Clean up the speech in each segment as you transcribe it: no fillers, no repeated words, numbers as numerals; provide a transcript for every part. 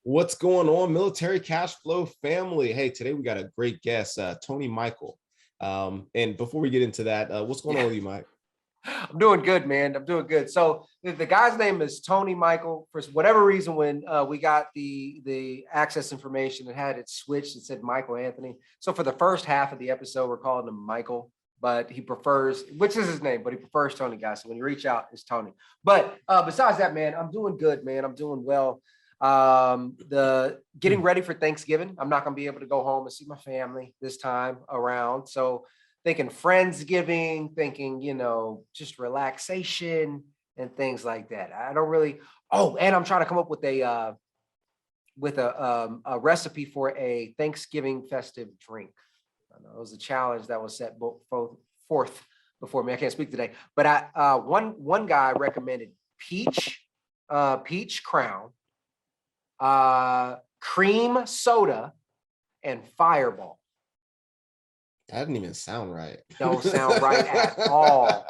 What's going on, Military Cashflow family? Hey, today we got a great guest, Tony Michael. And before we get into that, what's going on with you, Mike? I'm doing good, man. I'm doing good. So the guy's name is Tony Michael. For whatever reason, when we got the access information, it had it switched. It said Michael Anthony. So for the first half of the episode, we're calling him Michael, but he prefers, which is his name, but he prefers Tony, guys. So when you reach out, it's Tony. But besides that, man, I'm doing good, man. I'm doing well. The getting ready for Thanksgiving. I'm not going to be able to go home and see my family this time around. So thinking Friendsgiving, thinking, just relaxation and things like that. I don't really. Oh, and I'm trying to come up with a recipe for a Thanksgiving festive drink. I know it was a challenge that was set forth before me. I can't speak today, but one guy recommended peach crown, cream soda, and Fireball. That didn't even sound right. Don't sound right at all.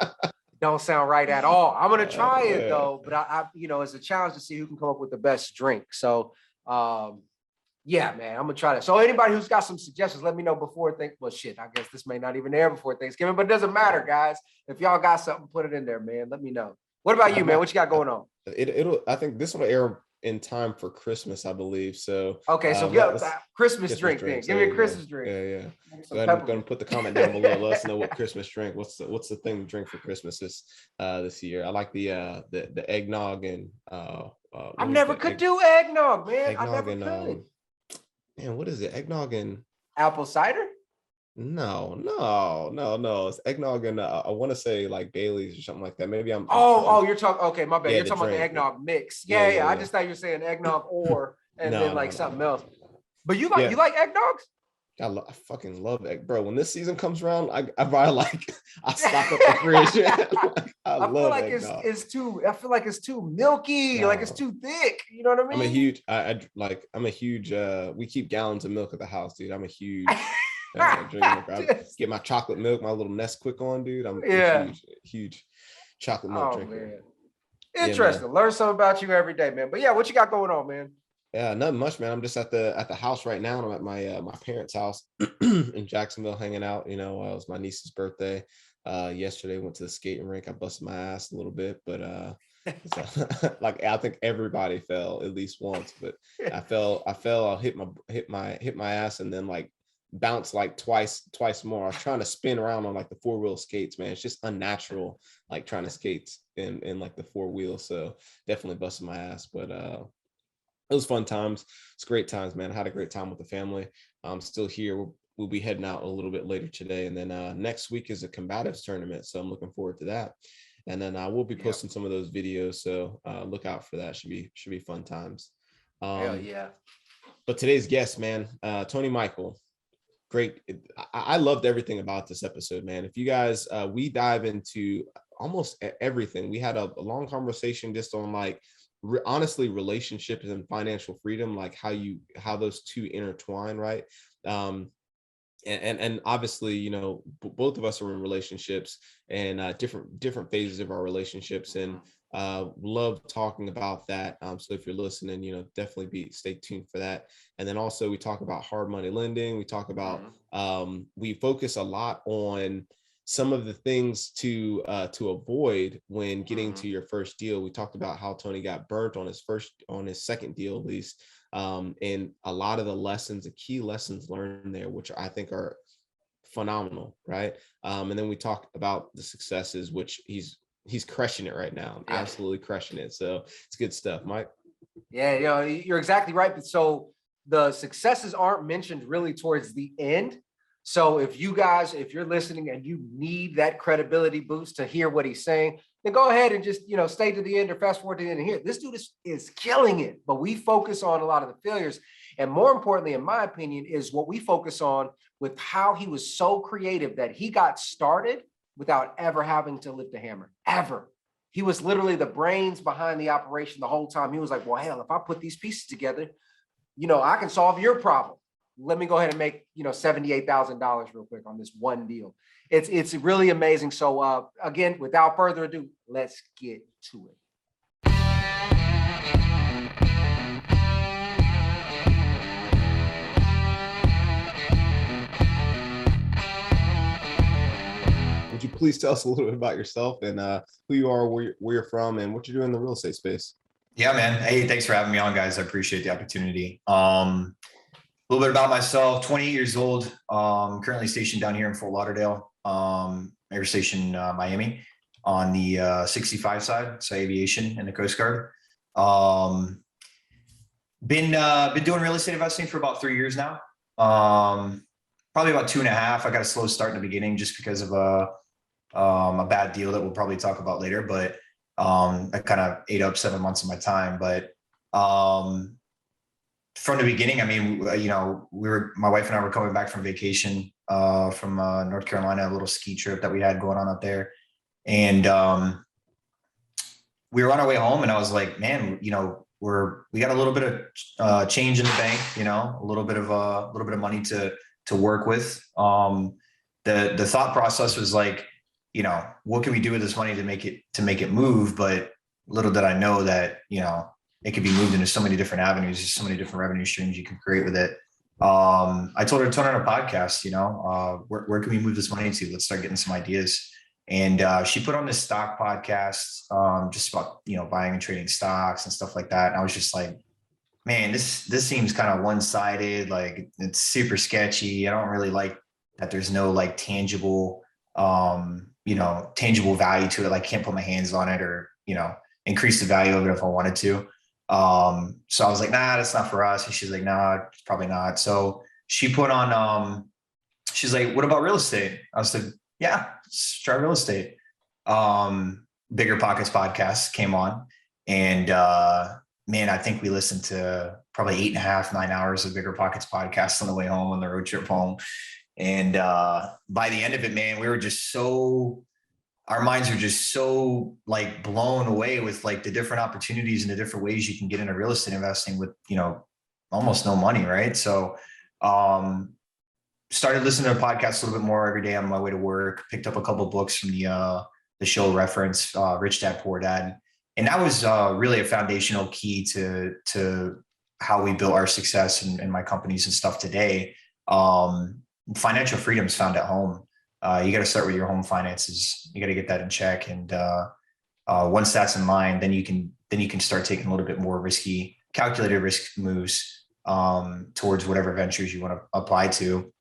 Don't sound right at all. I'm gonna try it though, but I it's a challenge to see who can come up with the best drink. So, yeah, man, I'm gonna try that. So anybody who's got some suggestions, let me know before. Well, shit, I guess this may not even air before Thanksgiving, but it doesn't matter, guys. If y'all got something, put it in there, man. Let me know. What about you, man? What you got going on? I think this will air in time for Christmas, I believe. So okay, so Christmas drink thing. Give me a Christmas drink. Yeah. Go ahead and go and put the comment down below. Let us know what Christmas drink. What's the thing to drink for Christmas this year? I like the eggnog and I never could do eggnog, man. Eggnog I never and could. Man, what is it? Eggnog and apple cider? No. It's eggnog and I want to say like Bailey's or something like that. Maybe I'm. You're talking. Okay, my bad. You're talking about the eggnog mix. Yeah. I just thought you were saying eggnog then something else. But you like eggnogs? I fucking love egg, bro. When this season comes around, I stock up the fridge. I feel like eggnog. I feel like it's too milky, like it's too thick. You know what I mean? I'm a huge. We keep gallons of milk at the house, dude. I'm a huge. Get my chocolate milk, my little Nesquik on, dude. I'm a huge chocolate milk drinker. Man. Interesting. Yeah, man. Learn something about you every day, man. But yeah, what you got going on, man? Yeah, nothing much, man. I'm just at the house right now. I'm at my parents' house in Jacksonville hanging out. It was my niece's birthday. Yesterday went to the skating rink. I busted my ass a little bit, but like I think everybody fell at least once. But I fell. I hit my ass and then like bounce like twice more. I was trying to spin around on like the 4-wheel skates, man. It's just unnatural, like trying to skate in like the 4-wheel. So definitely busted my ass, but it was fun times. It's great times, man. I had a great time with the family. I'm still here. We'll be heading out a little bit later today, and then next week is a combatives tournament, so I'm looking forward to that. And then we'll be posting some of those videos, so look out for that. Should be fun times. Hell yeah! But today's guest, man, Tony Michael. Great. I loved everything about this episode, man. If you guys, we dive into almost everything. We had a long conversation just on like, honestly, relationships and financial freedom, like how those two intertwine, right? And obviously, both of us are in relationships and different phases of our relationships, and love talking about that. So if you're listening, definitely stay tuned for that. And then also we talk about hard money lending. We talk about we focus a lot on some of the things to avoid when getting to your first deal. We talked about how Tony got burnt on his second deal, at least. And a lot of the key lessons learned there, which I think are phenomenal. Right. And then we talked about the successes, which he's crushing it right now. Absolutely crushing it. So it's good stuff, Mike. Yeah. You're exactly right. So the successes aren't mentioned really towards the end. So if you're listening and you need that credibility boost to hear what he's saying, then go ahead and just, stay to the end or fast forward to the end and hear. This dude is killing it, but we focus on a lot of the failures. And more importantly, in my opinion, is what we focus on with how he was so creative that he got started without ever having to lift a hammer, ever. He was literally the brains behind the operation the whole time. He was like, well, hell, if I put these pieces together, I can solve your problem. Let me go ahead and make, $78,000 real quick on this one deal. It's really amazing. So again, without further ado, let's get to it. please tell us a little bit about yourself and who you are, where you're from, and what you're doing in the real estate space. Yeah, man. Hey, thanks for having me on, guys. I appreciate the opportunity. A little bit about myself, 28 years old, currently stationed down here in Fort Lauderdale, Air Station, Miami, on the 65 side, so aviation and the Coast Guard. Been doing real estate investing for about 3 years now. Probably about 2.5. I got a slow start in the beginning just because of a bad deal that we'll probably talk about later, but I kind of ate up 7 months of my time. But from the beginning, I mean, my wife and I were coming back from vacation from North Carolina, a little ski trip that we had going on up there. And we were on our way home and I was like, man, we got a little bit of change in the bank, a little bit of money to work with. The thought process was like, what can we do with this money to make it move? But little did I know that, it could be moved into so many different avenues. There's so many different revenue streams you can create with it. I told her to turn on a podcast, where can we move this money to? Let's start getting some ideas. And she put on this stock podcast, just about, buying and trading stocks and stuff like that. And I was just like, man, this seems kind of one-sided. Like it's super sketchy. I don't really like that. There's no like tangible value to it. Like can't put my hands on it or, increase the value of it if I wanted to. So I was like, nah, that's not for us. And she's like, nah, it's probably not. So she put on, she's like, what about real estate? I was like, yeah, let's try real estate. Bigger Pockets podcast came on and, man, I think we listened to probably 8.5, 9 hours of Bigger Pockets podcast on the way home on the road trip home. And, by the end of it, man, our minds are just so like blown away with like the different opportunities and the different ways you can get into real estate investing with, almost no money. Right. So, started listening to podcasts a little bit more every day on my way to work, picked up a couple of books from the show Reference, Rich Dad, Poor Dad. And that was really a foundational key to how we built our success in my companies and stuff today. Financial freedom is found at home. You got to start with your home finances. You got to get that in check. And once that's in mind, then you can start taking a little bit more risky, calculated risk moves towards whatever ventures you want to apply to.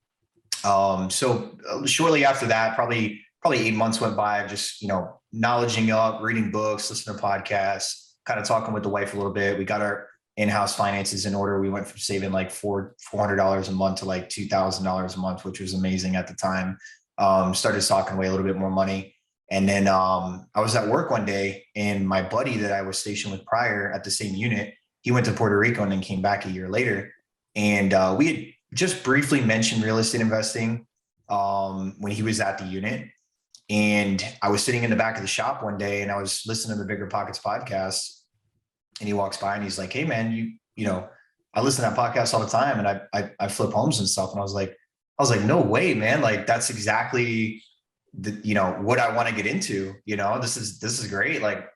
So shortly after that, probably 8 months went by of just, knowledging up, reading books, listening to podcasts, kind of talking with the wife a little bit. We got our in-house finances in order. We went from saving like $400 a month to like $2,000 a month, which was amazing at the time. Started socking away a little bit more money. And then I was at work one day and my buddy that I was stationed with prior at the same unit, he went to Puerto Rico and then came back a year later. And we had just briefly mentioned real estate investing when he was at the unit. And I was sitting in the back of the shop one day and I was listening to the Bigger Pockets podcast. And he walks by and he's like, hey man, I listen to that podcast all the time and I flip homes and stuff. And I was like, no way, man. Like that's exactly what I want to get into, this is great. Like,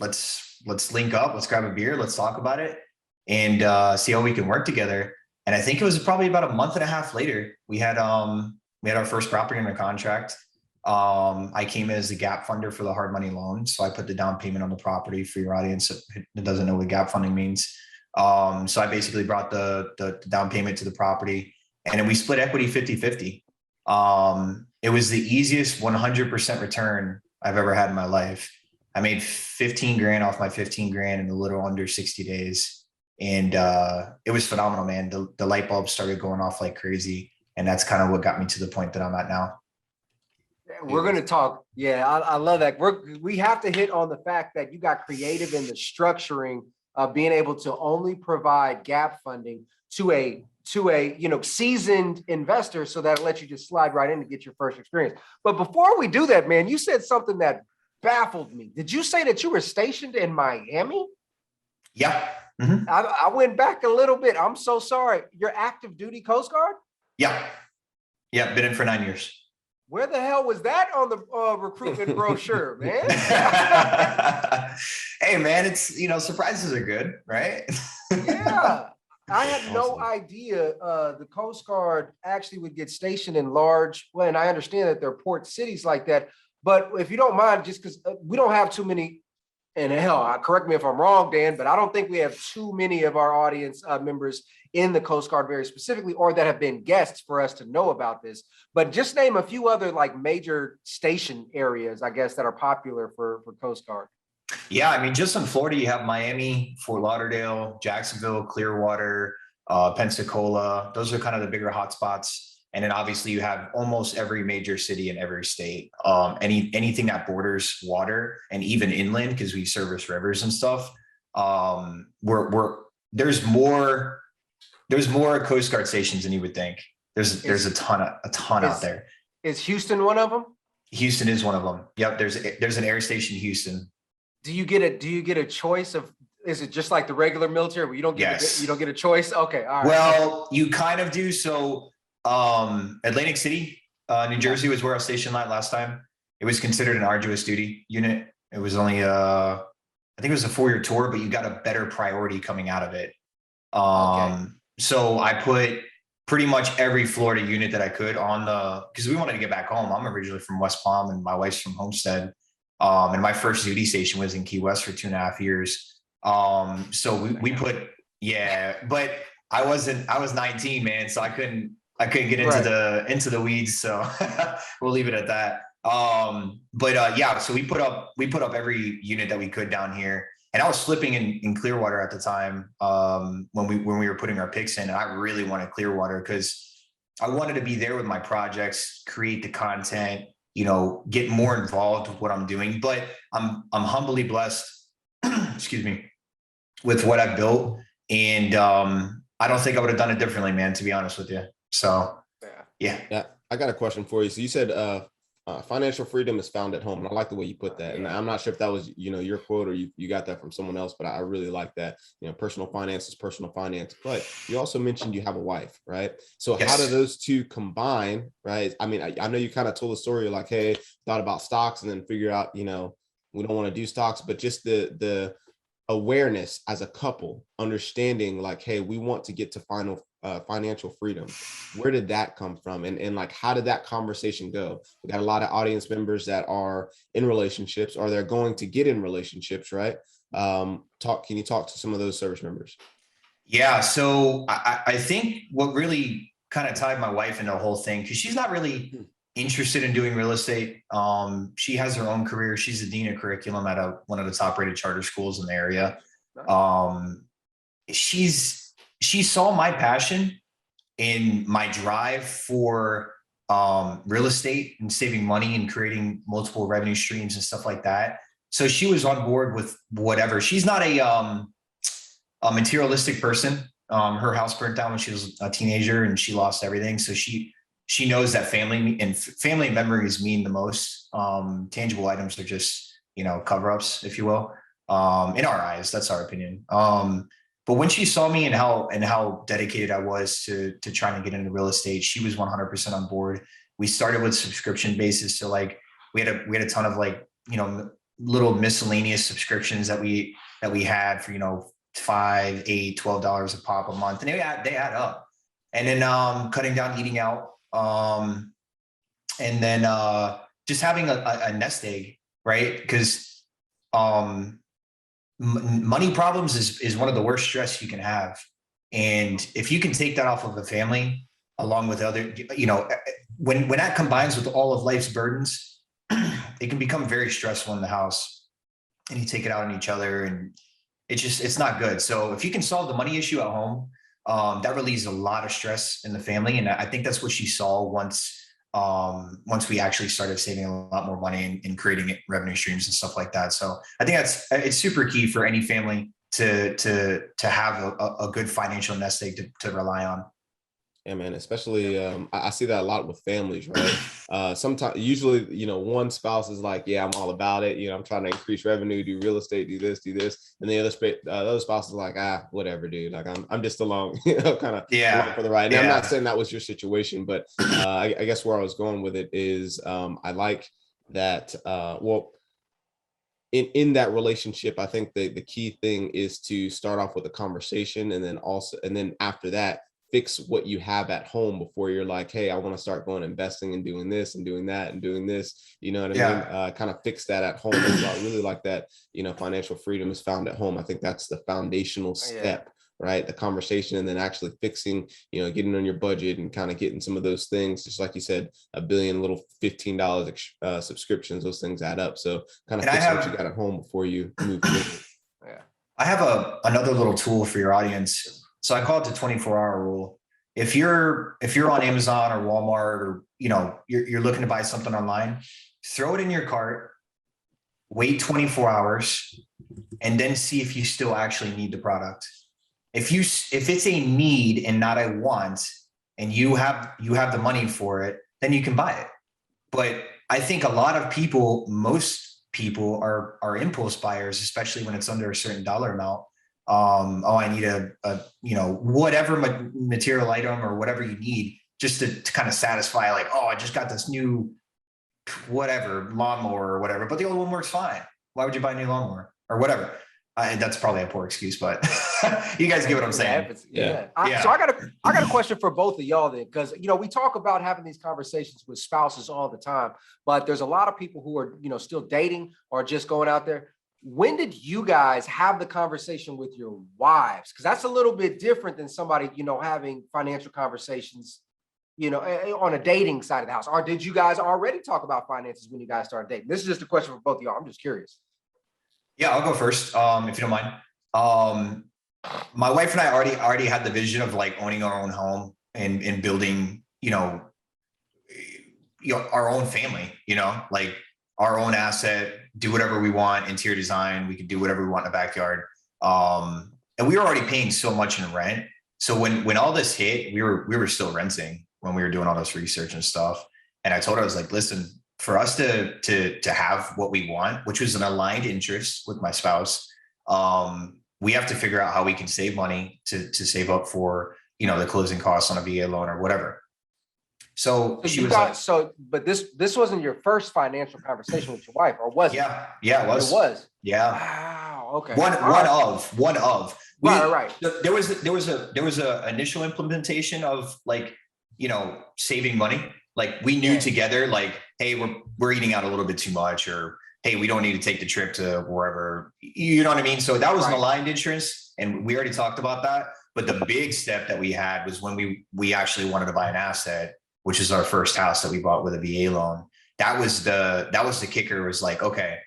let's link up, let's grab a beer, let's talk about it and see how we can work together. And I think it was probably about a month and a half later, we had our first property under contract. I came in as the gap funder for the hard money loan. So I put the down payment on the property for your audience that doesn't know what gap funding means. So I basically brought the down payment to the property and then we split equity 50-50. It was the easiest 100% return I've ever had in my life. I made 15 grand off my 15 grand in a little under 60 days. And it was phenomenal, man. The light bulbs started going off like crazy. And that's kind of what got me to the point that I'm at now. We're going to talk. Yeah, I love that. We have to hit on the fact that you got creative in the structuring of being able to only provide gap funding to a seasoned investor so that it lets you just slide right in to get your first experience. But before we do that, man, you said something that baffled me. Did you say that you were stationed in Miami? Yeah. Mm-hmm. I went back a little bit. I'm so sorry. You're active duty Coast Guard? Yeah. Yeah. Been in for 9 years. Where the hell was that on the recruitment brochure, man? Hey, man, it's, surprises are good, right? Yeah. I had no idea the Coast Guard actually would get stationed in large, well, and I understand that they're port cities like that, But if you don't mind, just because we don't have too many, and hell, correct me if I'm wrong, Dan, but I don't think we have too many of our audience members in the Coast Guard very specifically, or that have been guests for us to know about this. But just name a few other like major station areas, I guess, that are popular for Coast Guard. Yeah, I mean, just in Florida, you have Miami, Fort Lauderdale, Jacksonville, Clearwater, Pensacola. Those are kind of the bigger hotspots. And then obviously you have almost every major city in every state. Anything that borders water and even inland, because we service rivers and stuff. There's more Coast Guard stations than you would think. There's a ton out there. Is Houston one of them? Houston is one of them. Yep. There's an air station in Houston. Do you get a choice of? Is it just like the regular military where you don't get a choice? Okay, all right. Well, you kind of do. So Atlantic City, New Jersey was where I was stationed last time. It was considered an arduous duty unit. It was only I think it was a 4-year tour, but you got a better priority coming out of it. So I put pretty much every Florida unit that I could on because we wanted to get back home. I'm originally from West Palm and my wife's from Homestead. And my first duty station was in Key West for 2.5 years. So we put, but I was 19, man. So I couldn't get into the weeds. So we'll leave it at that. So we put up every unit that we could down here. And I was flipping in Clearwater at the time, when we were putting our picks in, and I really wanted Clearwater because I wanted to be there with my projects, create the content, get more involved with what I'm doing. But I'm humbly blessed, excuse me, with what I've built. And I don't think I would have done it differently, man, to be honest with you. So, yeah. I got a question for you. So you said financial freedom is found at home. And I like the way you put that. And I'm not sure if that was, your quote or you got that from someone else, but I really like that. Personal finance is personal finance. But you also mentioned you have a wife, right? So How do those two combine, right? I mean, I know you kind of told the story like, hey, thought about stocks and then figure out, we don't want to do stocks, but just the awareness as a couple, understanding like, hey, we want to get to financial freedom. Where did that come from? And like, how did that conversation go? We got a lot of audience members that are in relationships or they're going to get in relationships, right? Can you talk to some of those service members? Yeah. So I think what really kind of tied my wife into the whole thing, because she's not really interested in doing real estate. She has her own career. She's the dean of curriculum at one of the top rated charter schools in the area. She saw my passion and my drive for real estate and saving money and creating multiple revenue streams and stuff like that. So she was on board with whatever. She's not a materialistic person. Her house burnt down when she was a teenager and she lost everything. So she knows that family memories mean the most. Tangible items are just, cover-ups, if you will. In our eyes, that's our opinion. But when she saw me and how dedicated I was to trying to get into real estate, she was 100% on board. We started with subscription basis. So like we had a ton of like, little miscellaneous subscriptions that we had for, $5, $8, $12 a pop a month. And they add up. And then cutting down eating out. And then just having a nest egg, right? Because money problems is one of the worst stress you can have. And if you can take that off of a family, along with other, when that combines with all of life's burdens, it can become very stressful in the house, and you take it out on each other, and it's not good. So if you can solve the money issue at home, that relieves a lot of stress in the family. And I think that's what she saw once we actually started saving a lot more money and creating revenue streams and stuff like that. So I think it's super key for any family to have a good financial nest egg to rely on. Yeah, man, especially I see that a lot with families, right? Sometimes, usually, one spouse is like, yeah, I'm all about it. I'm trying to increase revenue, do real estate, do this. And the other spouse is like, whatever, dude. Like I'm just along, kind of along for the ride. And I'm not saying that was your situation, but I guess where I was going with it is I like that, in that relationship, I think the key thing is to start off with a conversation, and then after that, fix what you have at home before you're like, hey, I want to start going investing and doing this and doing that and doing this. You know what I mean? Kind of fix that at home. I really like that, financial freedom is found at home. I think that's the foundational step, right? The conversation, and then actually fixing, getting on your budget and kind of getting some of those things, just like you said, a billion little $15 subscriptions, those things add up. So kind of fix what you got at home before you move forward. Yeah. I have another little tool for your audience. So I call it the 24-hour rule. If you're on Amazon or Walmart, or you're looking to buy something online, throw it in your cart, wait 24 hours, and then see if you still actually need the product. If it's a need and not a want, and you have the money for it, then you can buy it. But I think a lot of people, most people are impulse buyers, especially when it's under a certain dollar amount. I need a whatever material item or whatever you need, just to kind of satisfy, like, I just got this new whatever lawnmower or whatever, but the old one works fine. Why would you buy a new lawnmower or whatever? That's probably a poor excuse, but you guys get what I'm saying. So I got a question for both of y'all then, because we talk about having these conversations with spouses all the time, but there's a lot of people who are still dating or just going out there. When did you guys have the conversation with your wives? Because that's a little bit different than somebody having financial conversations on a dating side of the house. Or did you guys already talk about finances when you guys started dating? This is just a question for both of y'all. I'm just curious. Yeah, I'll go first, if you don't mind. My wife and I already had the vision of like owning our own home and building, our own family, like our own asset, do whatever we want, interior design, we could do whatever we want in the backyard. And we were already paying so much in rent. So when all this hit, we were still renting when we were doing all this research and stuff. And I told her, I was like, listen, for us to have what we want, which was an aligned interest with my spouse, we have to figure out how we can save money to save up for, the closing costs on a VA loan or whatever. So she was like, but this wasn't your first financial conversation with your wife, or was it? Yeah, it was. It was. Yeah. Wow. Okay. One of. Right. There was a initial implementation of like, saving money. Like we knew together, like, hey, we're eating out a little bit too much, or hey, we don't need to take the trip to wherever, you know what I mean? So that was an aligned interest, and we already talked about that. But the big step that we had was when we actually wanted to buy an asset, which is our first house that we bought with a VA loan. That was the kicker, was like, okay,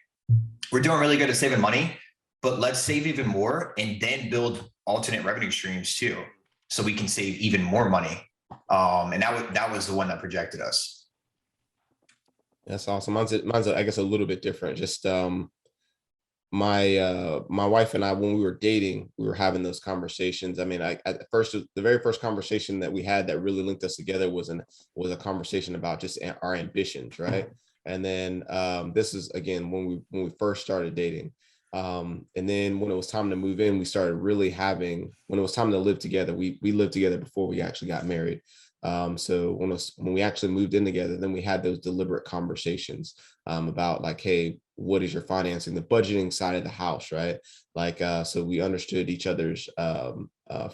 we're doing really good at saving money, but let's save even more and then build alternate revenue streams too, so we can save even more money. And that was the one that projected us. That's awesome. Mine's I guess a little bit different. Just my wife and I, when we were dating, we were having those conversations. I mean, the very first conversation that we had that really linked us together was a conversation about just our ambitions, right? And then this is again when we first started dating. And then when it was time to move in, we started really when it was time to live together, we lived together before we actually got married. So when we actually moved in together, then we had those deliberate conversations about like, hey, what is your financing, the budgeting side of the house, right? Like, so we understood each other's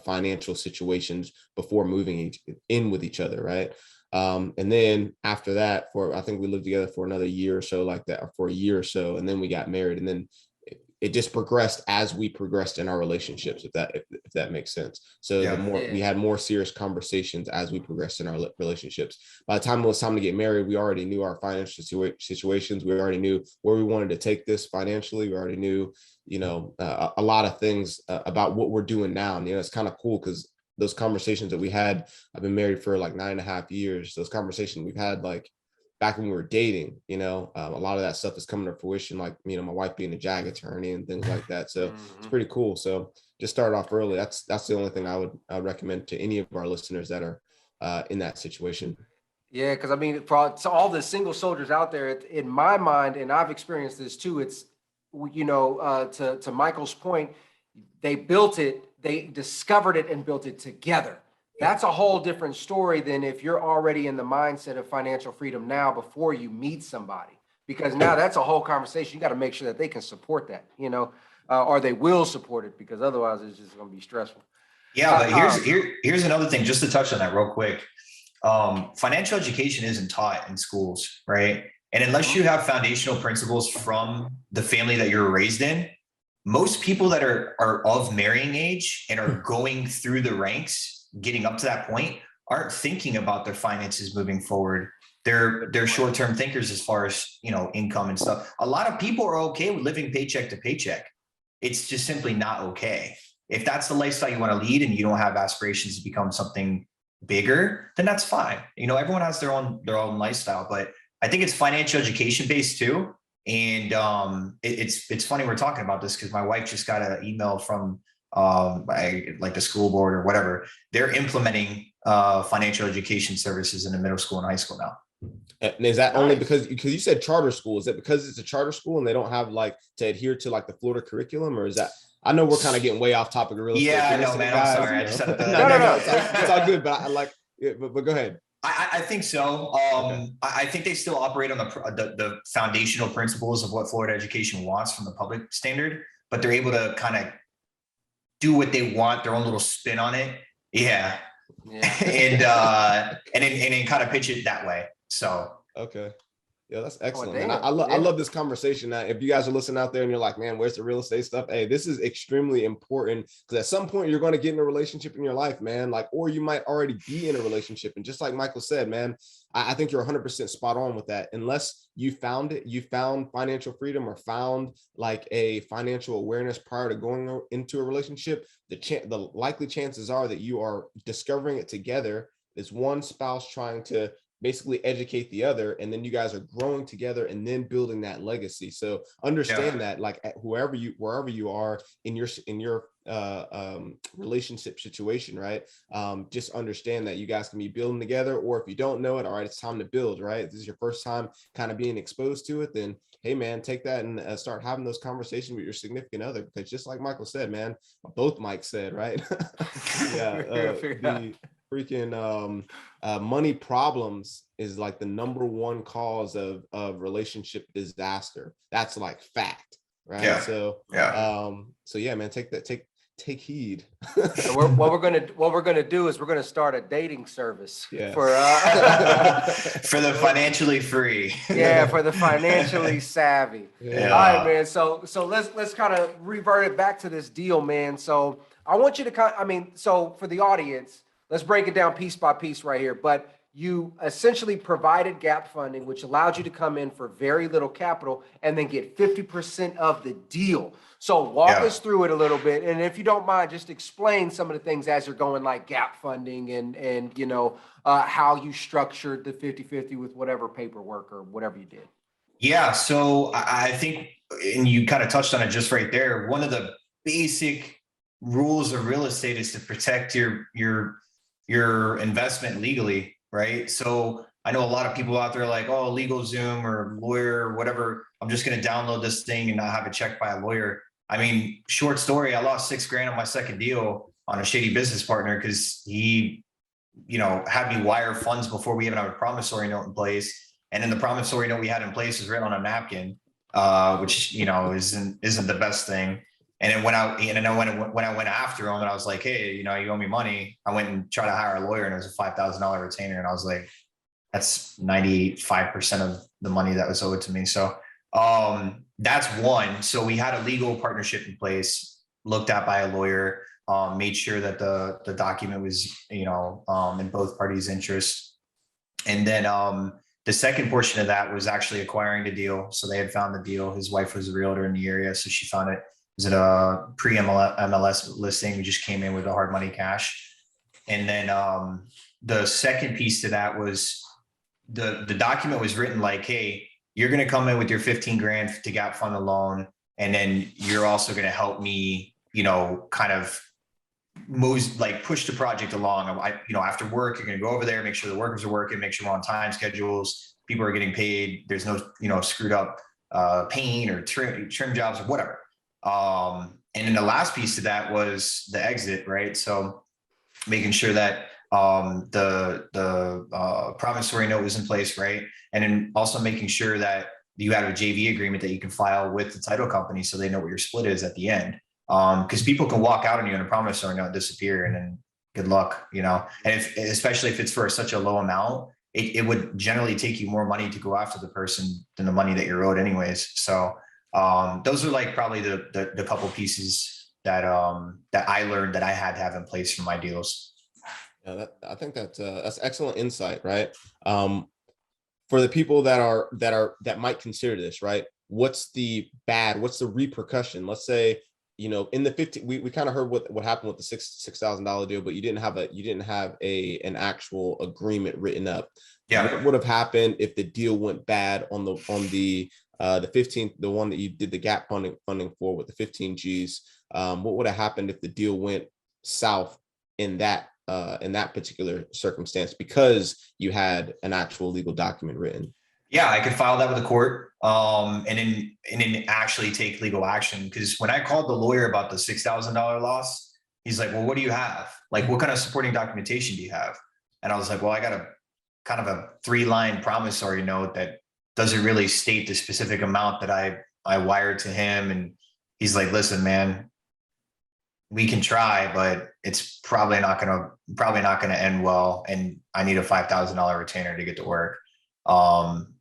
financial situations before moving in with each other, right? And then after that, I think we lived together for another year or so, like that, or for a year or so, and then we got married, and then it just progressed as we progressed in our relationships, if that makes sense. So we had more serious conversations as we progressed in our relationships. By the time it was time to get married, we already knew our financial situations. We already knew where we wanted to take this financially. We already knew, a lot of things about what we're doing now. And, it's kind of cool because those conversations that we had, I've been married for like 9.5 years. Those conversations we've had, like, back when we were dating, a lot of that stuff is coming to fruition, like, my wife being a JAG attorney and things like that. So it's pretty cool. So just start off early. That's the only thing I would recommend to any of our listeners that are in that situation. Yeah, because I mean, for all the single soldiers out there, in my mind, and I've experienced this too, it's, to Michael's point, they discovered it and built it together. That's a whole different story than if you're already in the mindset of financial freedom now before you meet somebody, because now that's a whole conversation. You got to make sure that they can support that, or they will support it, because otherwise it's just going to be stressful. Yeah, but here's another thing, just to touch on that real quick. Financial education isn't taught in schools, right? And unless you have foundational principles from the family that you're raised in, most people that are of marrying age and are going through the ranks, getting up to that point, aren't thinking about their finances moving forward. They're short-term thinkers as far as, income and stuff. A lot of people are okay with living paycheck to paycheck. It's just simply not okay. If that's the lifestyle you want to lead and you don't have aspirations to become something bigger, then that's fine. Everyone has their own lifestyle, but I think it's financial education based too. And it's funny we're talking about this because my wife just got an email from like the school board or whatever. They're implementing financial education services in the middle school and high school now. And is that only because you said charter school? Is it because it's a charter school and they don't have to adhere to the Florida curriculum, or is that? I know we're kind of getting way off topic of real estate. Yeah, I know, man. I'm sorry. I just had to. No. It's all good. But but go ahead. I think so. Okay. I think they still operate on the foundational principles of what Florida education wants from the public standard, but they're able to kind of do what they want, their own little spin on it. Yeah. and then kind of pitch it that way. So okay. Yeah, that's excellent. And I love this conversation. Now, if you guys are listening out there and you're like, man, where's the real estate stuff? Hey, this is extremely important because at some point you're going to get in a relationship in your life, man. Or you might already be in a relationship. And just like Michael said, man, I think you're 100% spot on with that. Unless you found financial freedom or found a financial awareness prior to going into a relationship, the likely chances are that you are discovering it together. Is one spouse trying to basically educate the other, and then you guys are growing together and then building that legacy. So understand that wherever you are in your relationship situation, right? Just understand that you guys can be building together, or if you don't know it, all right, it's time to build, right? If this is your first time kind of being exposed to it, then hey man, take that and start having those conversations with your significant other, because just like Michael said, man, both Mike said, right? The freaking money problems is the number one cause of relationship disaster. That's fact, right? Yeah. So yeah, man, take heed. What we're gonna do is we're gonna start a dating service for for the financially free. Yeah, for the financially savvy. Yeah. All right, man. So let's kind of revert it back to this deal, man. So I want you to so for the audience, let's break it down piece by piece right here. But you essentially provided gap funding, which allowed you to come in for very little capital and then get 50% of the deal. So walk us through it a little bit. And if you don't mind, just explain some of the things as you're going, like gap funding and how you structured the 50-50 with whatever paperwork or whatever you did. Yeah. So I think, and you kind of touched on it just right there, one of the basic rules of real estate is to protect your investment legally, right? So I know a lot of people out there like, oh, LegalZoom or lawyer or whatever, I'm just going to download this thing and not have it checked by a lawyer. I mean, short story, I lost $6,000 on my second deal on a shady business partner because he, had me wire funds before we even had a promissory note in place. And then the promissory note we had in place was written on a napkin, which, isn't the best thing. And then when I went after him and I was like, hey, you owe me money, I went and tried to hire a lawyer and it was a $5,000 retainer. And I was like, that's 95% of the money that was owed to me. So that's one. So we had a legal partnership in place, looked at by a lawyer, made sure that the document was, in both parties' interest. And then the second portion of that was actually acquiring the deal. So they had found the deal. His wife was a realtor in the area, so she found it. Was it a pre-MLS listing? We just came in with the hard money cash. And then the second piece to that was the document was written like, hey, you're going to come in with your $15,000 to gap fund the loan. And then you're also going to help me, kind of push the project along. After work, you're going to go over there, make sure the workers are working, make sure we're on time schedules, people are getting paid. There's no, screwed up paint or trim jobs or whatever. And then the last piece to that was the exit, right? So making sure that the promissory note was in place, right? And then also making sure that you have a JV agreement that you can file with the title company so they know what your split is at the end. Because people can walk out on you in a promissory note, disappear, and then good luck, you know. And especially if it's for such a low amount, it would generally take you more money to go after the person than the money that you're owed anyways. So those are like probably the couple pieces that that I learned that I had to have in place for my deals. Yeah, I think that's excellent insight, right? For the people that might consider this, right? What's the repercussion? Let's say, you know, in the 15, we kind of heard what happened with the $6,000 deal, but you didn't have an actual agreement written up. Yeah. What would have happened if the deal went bad on the 15th, the one that you did the gap funding for with the 15 Gs? What would have happened if the deal went south in that particular circumstance because you had an actual legal document written? Yeah, I could file that with the court, and then actually take legal action. Because when I called the lawyer about the $6,000 loss, he's like, "Well, what do you have? Like, what kind of supporting documentation do you have?" And I was like, "Well, I got a kind of a 3-line promissory note that doesn't really state the specific amount that I wired to him." And he's like, "Listen, man, we can try, but it's probably not gonna end well, and I need a $5,000 retainer to get to work."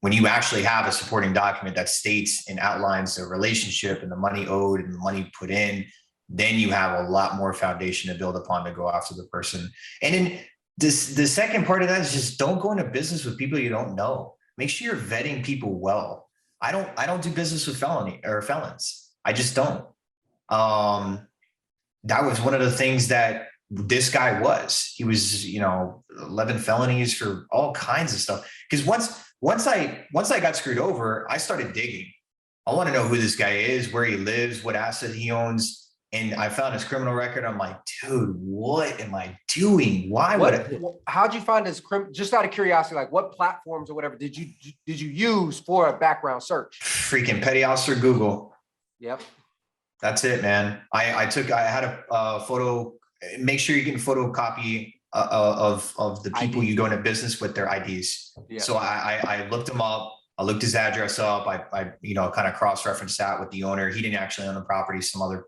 When you actually have a supporting document that states and outlines the relationship and the money owed and the money put in, then you have a lot more foundation to build upon to go after the person. And then the second part of that is just don't go into business with people you don't know. Make sure you're vetting people well. I don't do business with felons. I just don't. That was one of the things that this guy was. He was, 11 felonies for all kinds of stuff. Because once I got screwed over, I started digging. I want to know who this guy is, where he lives, what asset he owns. And I found his criminal record. I'm like, dude, what am I doing? How'd you find his just out of curiosity, like what platforms or whatever did you use for a background search? Freaking petty officer Google. Yep. That's it, man. I had a photo. Make sure you can photocopy of the people you go into business with, their IDs. Yeah. So I looked him up. I looked his address up. I kind of cross-referenced that with the owner. He didn't actually own the property. Some other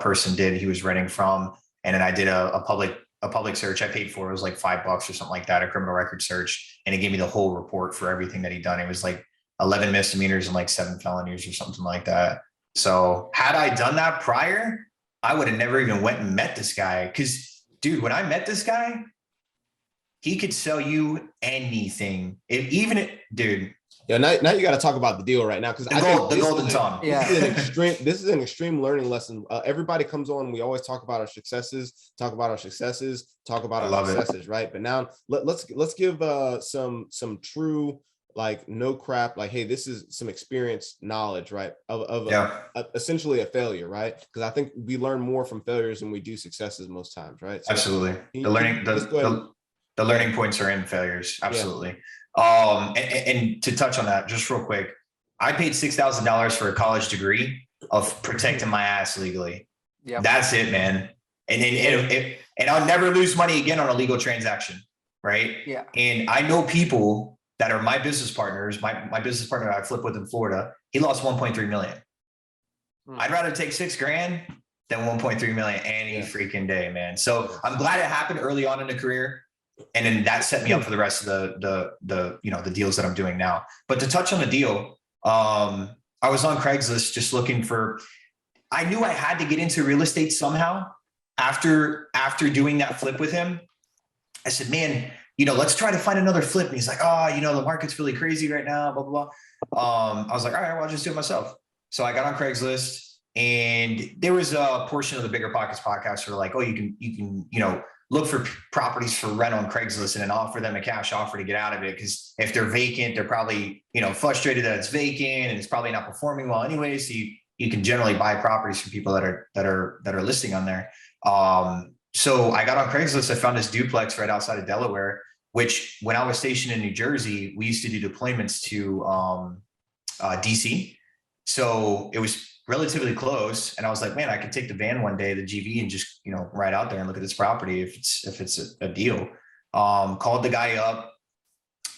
person did. He was renting from. And then I did a public search. I paid for it. It was like $5 or something like that, a criminal record search. And it gave me the whole report for everything that he'd done. It was like 11 misdemeanors and like 7 felonies or something like that. So had I done that prior, I would have never even went and met this guy. Because, dude, when I met this guy, he could sell you anything. Dude. Yeah, now you got to talk about the deal right now, because the golden tongue. Yeah, this is an extreme learning lesson. Everybody comes on. We always talk about our successes, talk about our successes, right? But now let's give some true, like, no crap, like, hey, this is some experience knowledge, right? Of essentially a failure, right? Because I think we learn more from failures than we do successes most times, right? So absolutely. The learning points are in failures. Absolutely. Yeah. And to touch on that just real quick, I paid $6,000 for a college degree of protecting my ass legally. Yeah. That's it, man. And I'll never lose money again on a legal transaction. Right. Yeah. And I know people that are my business partners. My business partner I flip with in Florida, he lost 1.3 million. I'd rather take $6,000 than 1.3 million any freaking day, man. So I'm glad it happened early on in the career. And then that set me up for the rest of the deals that I'm doing now. But to touch on the deal, I was on Craigslist just looking for, I knew I had to get into real estate somehow after doing that flip with him. I said, man, let's try to find another flip. And he's like, oh, the market's really crazy right now, blah, blah, blah. I was like, all right, well, I'll just do it myself. So I got on Craigslist, and there was a portion of the Bigger Pockets podcast where like, oh, you can, look for properties for rent on Craigslist and then offer them a cash offer to get out of it. Because if they're vacant, they're probably, frustrated that it's vacant and it's probably not performing well anyway. So you can generally buy properties from people that are listing on there. So I got on Craigslist. I found this duplex right outside of Delaware, which when I was stationed in New Jersey, we used to do deployments to DC. So it was relatively close. And I was like, man, I could take the van one day, the GV, and just, ride out there and look at this property if it's a deal. Called the guy up.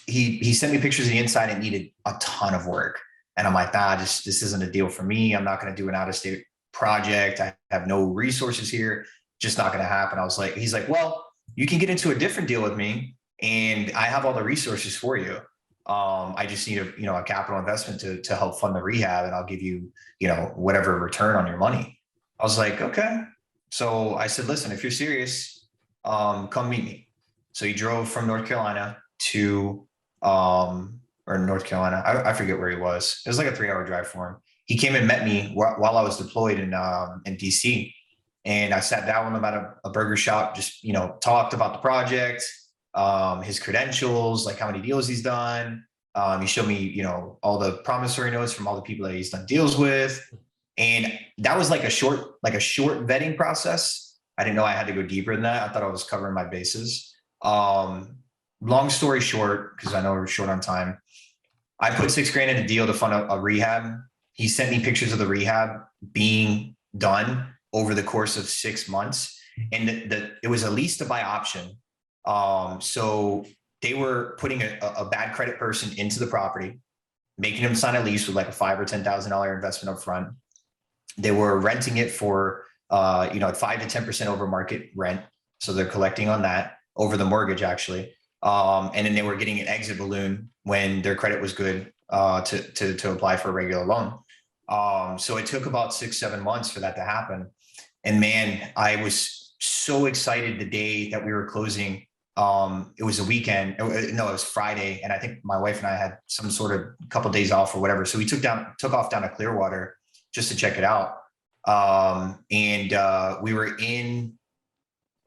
He sent me pictures of the inside and needed a ton of work. And I'm like, this isn't a deal for me. I'm not going to do an out of state project. I have no resources here. Just not going to happen. He's like, well, you can get into a different deal with me and I have all the resources for you. I just need a capital investment to help fund the rehab, and I'll give you, whatever return on your money. I was like, okay. So I said, listen, if you're serious, come meet me. So he drove from North Carolina to, or North Carolina. I forget where he was. It was like a 3-hour drive for him. He came and met me while I was deployed in DC. And I sat down with him at a burger shop, just, talked about the project, his credentials, like how many deals he's done. He showed me, all the promissory notes from all the people that he's done deals with. And that was like a short vetting process. I didn't know I had to go deeper than that. I thought I was covering my bases. Long story short, because I know we're short on time, I put $6,000 in a deal to fund a rehab. He sent me pictures of the rehab being done over the course of 6 months. And it was a lease to buy option. So they were putting a bad credit person into the property, making them sign a lease with like a $5,000 or $10,000 investment up front. They were renting it for, 5 to 10% over market rent. So they're collecting on that over the mortgage actually. And then they were getting an exit balloon when their credit was good, to apply for a regular loan. So it took about 6-7 months for that to happen. And man, I was so excited the day that we were closing. It was a weekend. No, it was Friday. And I think my wife and I had some sort of couple of days off or whatever. So we took off down to Clearwater just to check it out. We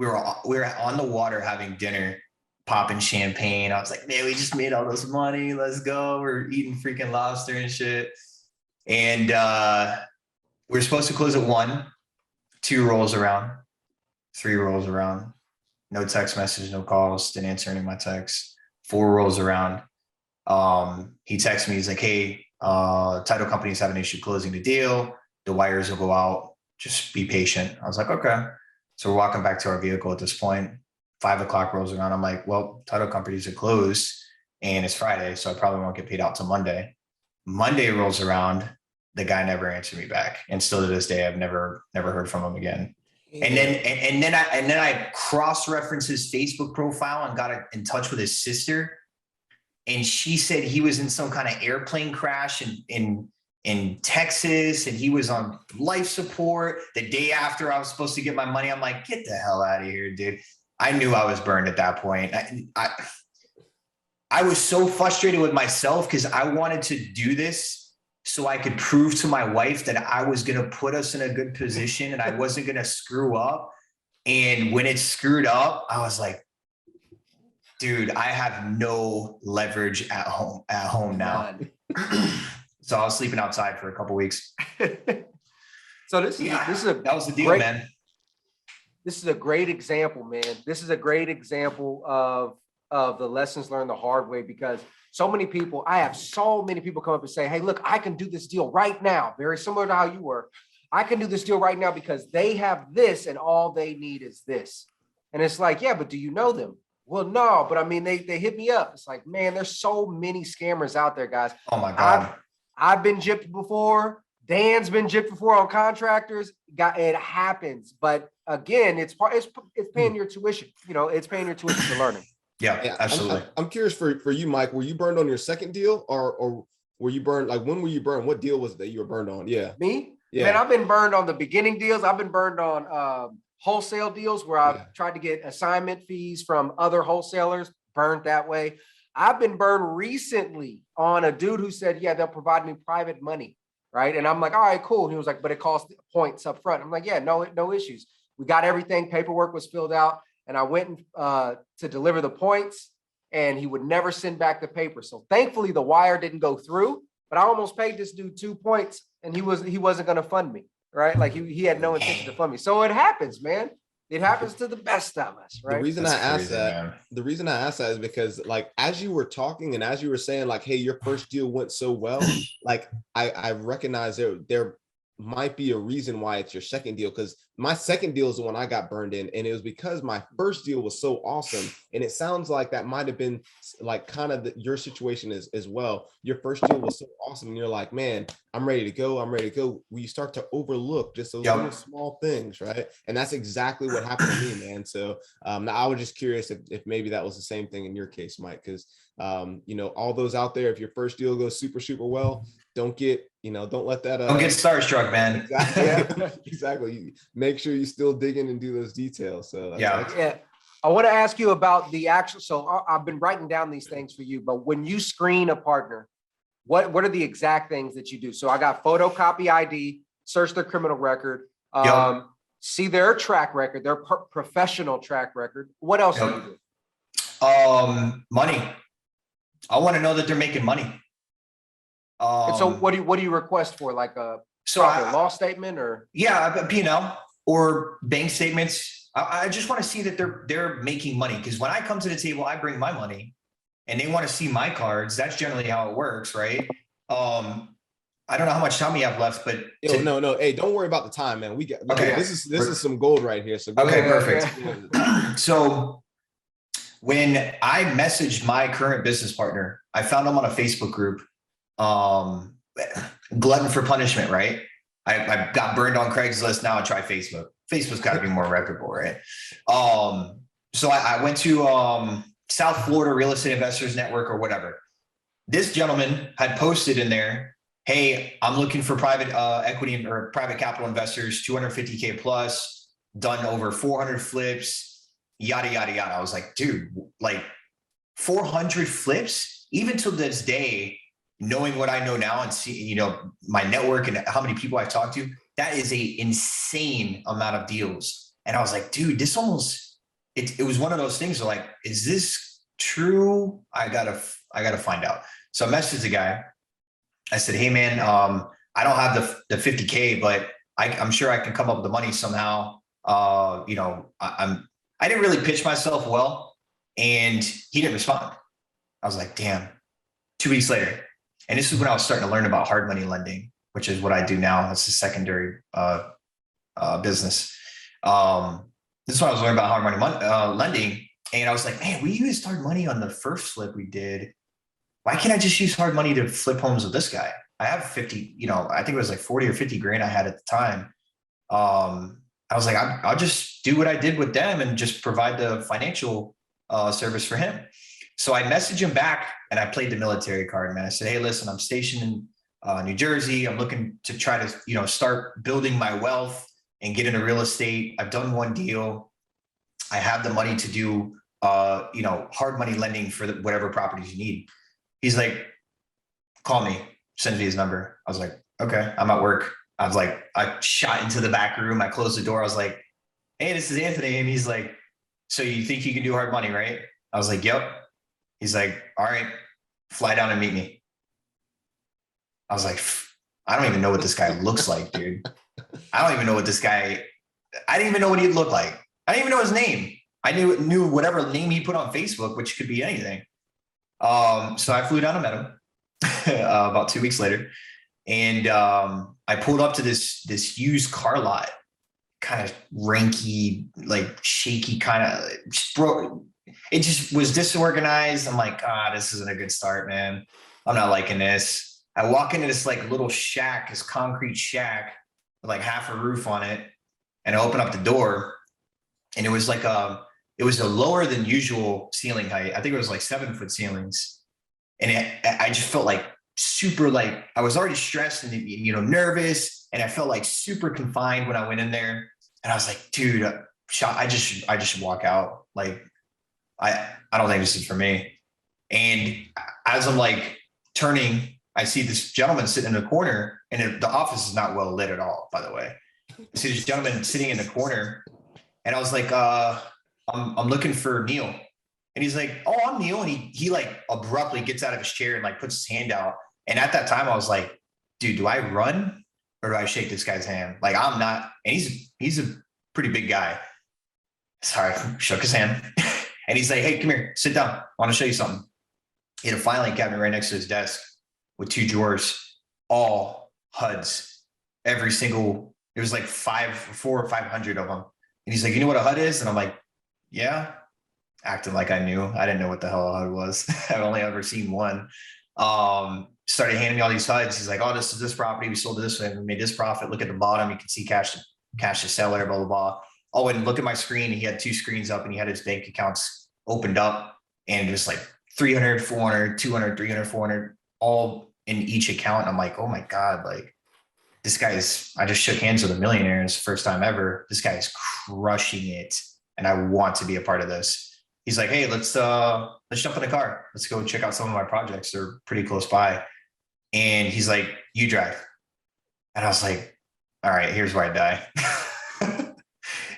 were on the water having dinner, popping champagne. I was like, man, we just made all this money. Let's go. We're eating freaking lobster and shit. And we were supposed to close at 1, 2 rolls around, 3 rolls around, no text message, no calls, didn't answer any of my texts. 4 rolls around. He texted me, he's like, hey, title company's having an issue closing the deal. The wires will go out. Just be patient. I was like, okay. So we're walking back to our vehicle at this point. 5 o'clock rolls around. I'm like, well, title companies are closed and it's Friday, so I probably won't get paid out till Monday. Monday rolls around. The guy never answered me back. And still to this day, I've never heard from him again. Yeah. And then I cross-referenced his Facebook profile and got in touch with his sister. And she said he was in some kind of airplane crash in Texas, and he was on life support the day after I was supposed to get my money. I'm like, get the hell out of here, dude. I knew I was burned at that point. I was so frustrated with myself because I wanted to do this so I could prove to my wife that I was going to put us in a good position and I wasn't going to screw up. And when it screwed up, I was like, dude, I have no leverage at home now. So I was sleeping outside for a couple of weeks. So that was the deal, man. This is a great example, man. This is a great example of the lessons learned the hard way, because I have so many people come up and say, hey, look, I can do this deal right now. Very similar to how you were. I can do this deal right now because they have this and all they need is this. And it's like, yeah, but do you know them? Well, no, but I mean, they hit me up. It's like, man, there's so many scammers out there, guys. Oh my God. I've been gypped before. Dan's been gypped before on contractors. It happens. But again, it's paying your tuition. It's paying your tuition for learning. Yeah, absolutely. I'm curious for you, Mike, were you burned on your second deal or were you burned? Like, when were you burned? What deal was it that you were burned on? Yeah. Me? Yeah. Man, I've been burned on the beginning deals. I've been burned on wholesale deals where I've tried to get assignment fees from other wholesalers, burned that way. I've been burned recently on a dude who said, yeah, they'll provide me private money. Right. And I'm like, all right, cool. And he was like, but it costs points up front. I'm like, yeah, no issues. We got everything. Paperwork was filled out. And I went to deliver the points, and he would never send back the paper. So thankfully the wire didn't go through, but I almost paid this dude 2 points, and he wasn't going to fund me. Right. Like he had no intention to fund me. So it happens, man. It happens to the best of us, right? The reason I asked that is because, like, as you were talking and as you were saying, like, hey, your first deal went so well, like I recognize there might be a reason why it's your second deal, because My second deal is the one I got burned in, and it was because my first deal was so awesome. And it sounds like that might have been like kind of your situation as well. Your first deal was so awesome, and you're like, man, I'm ready to go. I'm ready to go. We start to overlook just those little small things, right? And that's exactly what happened to me, man. So now I was just curious if maybe that was the same thing in your case, Mike, because you know, all those out there, if your first deal goes super well, don't let that don't get starstruck, man. Exactly. Exactly. You make sure you still dig in and do those details. So yeah. I want to ask you about the actual, so I've been writing down these things for you, but when you screen a partner, what are the exact things that you do? So I got photocopy ID, search their criminal record, see their track record, their professional track record. What else do you do? Money. I want to know that they're making money. And so what do you request for, like a loss statement or? Yeah, P&L or bank statements. I just want to see that they're making money, because when I come to the table, I bring my money and they want to see my cards. That's generally how it works, right? I don't know how much time we have left, but no. Hey, don't worry about the time, man. We got this is some gold right here. So okay, perfect. So when I messaged my current business partner, I found him on a Facebook group. Glutton for punishment, right? I got burned on Craigslist. Now I try Facebook. Facebook's got to be more reputable, right? So I went to South Florida Real Estate Investors Network or whatever. This gentleman had posted in there, hey, I'm looking for private equity or private capital investors, 250K plus, done over 400 flips, yada, yada, yada. I was like, dude, like 400 flips? Even to this day, knowing what I know now and see, you know, my network and how many people I've talked to, that is a insane amount of deals. And I was like, dude, this almost, it was one of those things where like, is this true? I gotta find out. So I messaged the guy. I said, hey man, I don't have the 50K, but I'm sure I can come up with the money somehow. You know, I didn't really pitch myself well, and he didn't respond. I was like, damn. 2 weeks later, and this is when I was starting to learn about hard money lending, which is what I do now. That's a secondary business. This is when I was learning about hard money lending, and I was like, man, we used hard money on the first flip we did. Why can't I just use hard money to flip homes with this guy? I have 50, you know, I think it was like 40 or 50 grand I had at the time. I was like, I'll just do what I did with them and just provide the financial service for him. So I messaged him back and I played the military card, man. I said, hey, listen, I'm stationed in New Jersey. I'm looking to try to, you know, start building my wealth and get into real estate. I've done one deal. I have the money to do, you know, hard money lending for whatever properties you need. He's like, call me, send me his number. I was like, okay, I'm at work. I was like, I shot into the back room. I closed the door. I was like, hey, this is Anthony. And he's like, so you think you can do hard money, right? I was like, yep. He's like, all right, fly down and meet me. I was like, I don't even know what this guy looks like, dude. I don't even know what this guy, I didn't even know what he looked like. I didn't even know his name. I knew whatever name he put on Facebook, which could be anything. So I flew down and met him about 2 weeks later. And I pulled up to this used car lot, kind of ranky, like shaky, kind of, it just was disorganized. I'm like, this isn't a good start, man. I'm not liking this. I walk into this like little shack, this concrete shack with like half a roof on it. And I open up the door, and it was like it was a lower than usual ceiling height. I think it was like 7-foot ceilings. And I just felt like super, like I was already stressed and, you know, nervous. And I felt like super confined when I went in there. And I was like, dude, I just should walk out. Like, I don't think this is for me. And as I'm like turning, I see this gentleman sitting in the corner, and the office is not well lit at all, by the way. I see this gentleman sitting in the corner, and I was like, I'm looking for Neil. And he's like, oh, I'm Neil. And he like abruptly gets out of his chair and like puts his hand out. And at that time I was like, dude, do I run or do I shake this guy's hand? Like, I'm not, and he's a pretty big guy. Sorry, shook his hand. And he's like, hey, come here, sit down. I want to show you something. He had a filing cabinet right next to his desk with 2 drawers, all HUDs, every single It was like 400 or 500 of them. And he's like, you know what a HUD is? And I'm like, yeah, acting like I knew. I didn't know what the hell a HUD was. I've only ever seen one. Started handing me all these HUDs. He's like, oh, this is this property. We sold it this way. We made this profit. Look at the bottom. You can see cash to seller, blah, blah, blah. Oh, and look at my screen. He had 2 screens up and he had his bank accounts opened up and just like 300, 400, 200, 300, 400, all in each account. And I'm like, oh my God, like this guy's, I just shook hands with a millionaire. It's the first time ever. This guy is crushing it. And I want to be a part of this. He's like, hey, let's jump in the car. Let's go check out some of my projects. They're pretty close by. And he's like, you drive. And I was like, all right, here's where I die.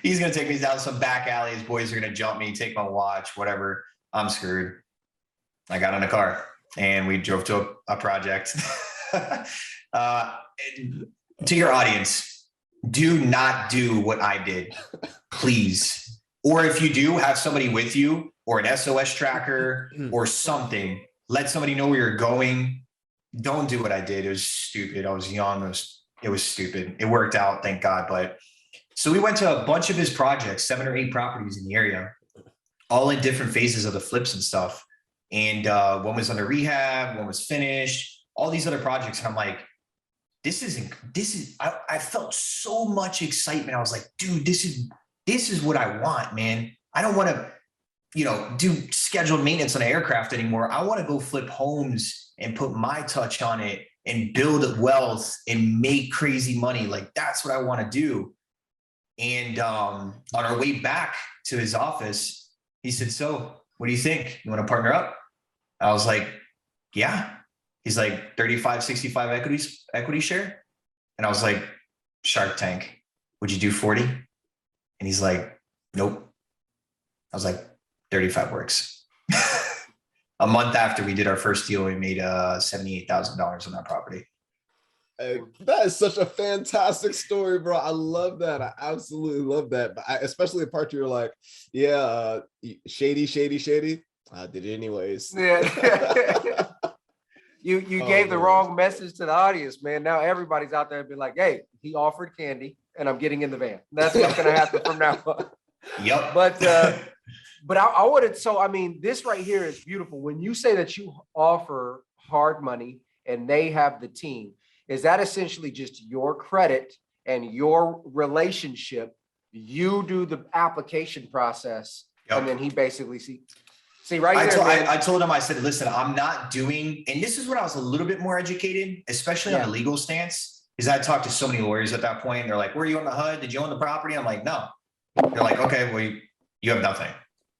He's going to take me down some back alley. His boys are going to jump me, take my watch, whatever. I'm screwed. I got in the car and we drove to a project. To your audience, do not do what I did, please. Or if you do, have somebody with you or an SOS tracker or something. Let somebody know where you're going. Don't do what I did. It was stupid. I was young. It was stupid. It worked out, thank God. But so we went to a bunch of his projects, 7 or 8 properties in the area, all in different phases of the flips and stuff. And one was under rehab, one was finished, all these other projects. And I'm like, I felt so much excitement. I was like, dude, this is what I want, man. I don't want to, do scheduled maintenance on an aircraft anymore. I want to go flip homes and put my touch on it and build wealth and make crazy money. Like that's what I want to do. And on our way back to his office, he said, so what do you think? You want to partner up? I was like, yeah. He's like 35, 65 equity share. And I was like, Shark Tank, would you do 40? And he's like, nope. I was like, 35 works. A month after we did our first deal, we made $78,000 on that property. Hey, that is such a fantastic story, bro. I love that. I absolutely love that. But especially the part where you're like, yeah, shady. I did it anyways. Yeah. You gave the wrong message to the audience, man. Now everybody's out there and be like, hey, he offered candy and I'm getting in the van. That's what's going to happen from now on. Yep. But I wanted, so, I mean, this right here is beautiful. When you say that you offer hard money and they have the team, is that essentially just your credit and your relationship? You do the application process, yep. And then he basically see right I there. I told him, I said, listen, I'm not doing, and this is when I was a little bit more educated, especially on the legal stance, because I talked to so many lawyers at that point. They're like, were you on the HUD? Did you own the property? I'm like, no. They're like, okay, well, you have nothing.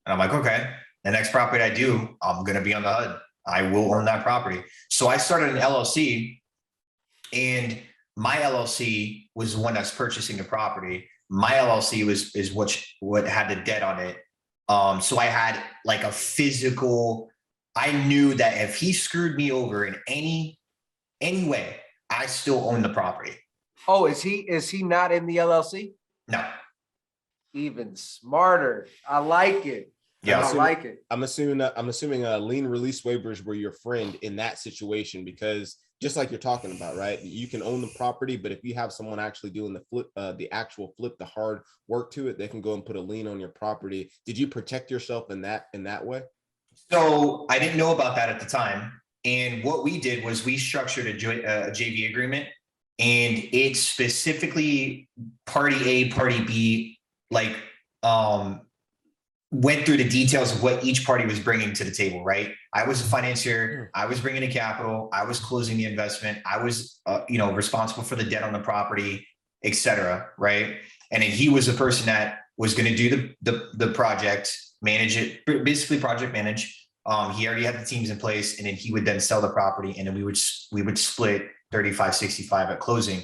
And I'm like, okay, the next property I do, I'm going to be on the HUD. I will own that property. So I started an LLC, and my LLC was the one that's purchasing the property. My LLC is what had the debt on it. So I had like a physical, I knew that if he screwed me over in any way, I still own the property. Oh, is he not in the LLC? No. Even smarter. I like it. Yeah, I like it. I'm assuming lien release waivers were your friend in that situation, because just like you're talking about, right? You can own the property, but if you have someone actually doing the flip, the actual flip, the hard work to it, they can go and put a lien on your property. Did you protect yourself in that way? So I didn't know about that at the time. And what we did was we structured a JV agreement, and it's specifically party A, party B, like, went through the details of what each party was bringing to the table, right? I was a financier. I was bringing in capital. I was closing the investment. I was, responsible for the debt on the property, et cetera, right? And then he was the person that was going to do the project, manage it, basically project manage. He already had the teams in place, and then he would then sell the property, and then we would split 35-65 at closing.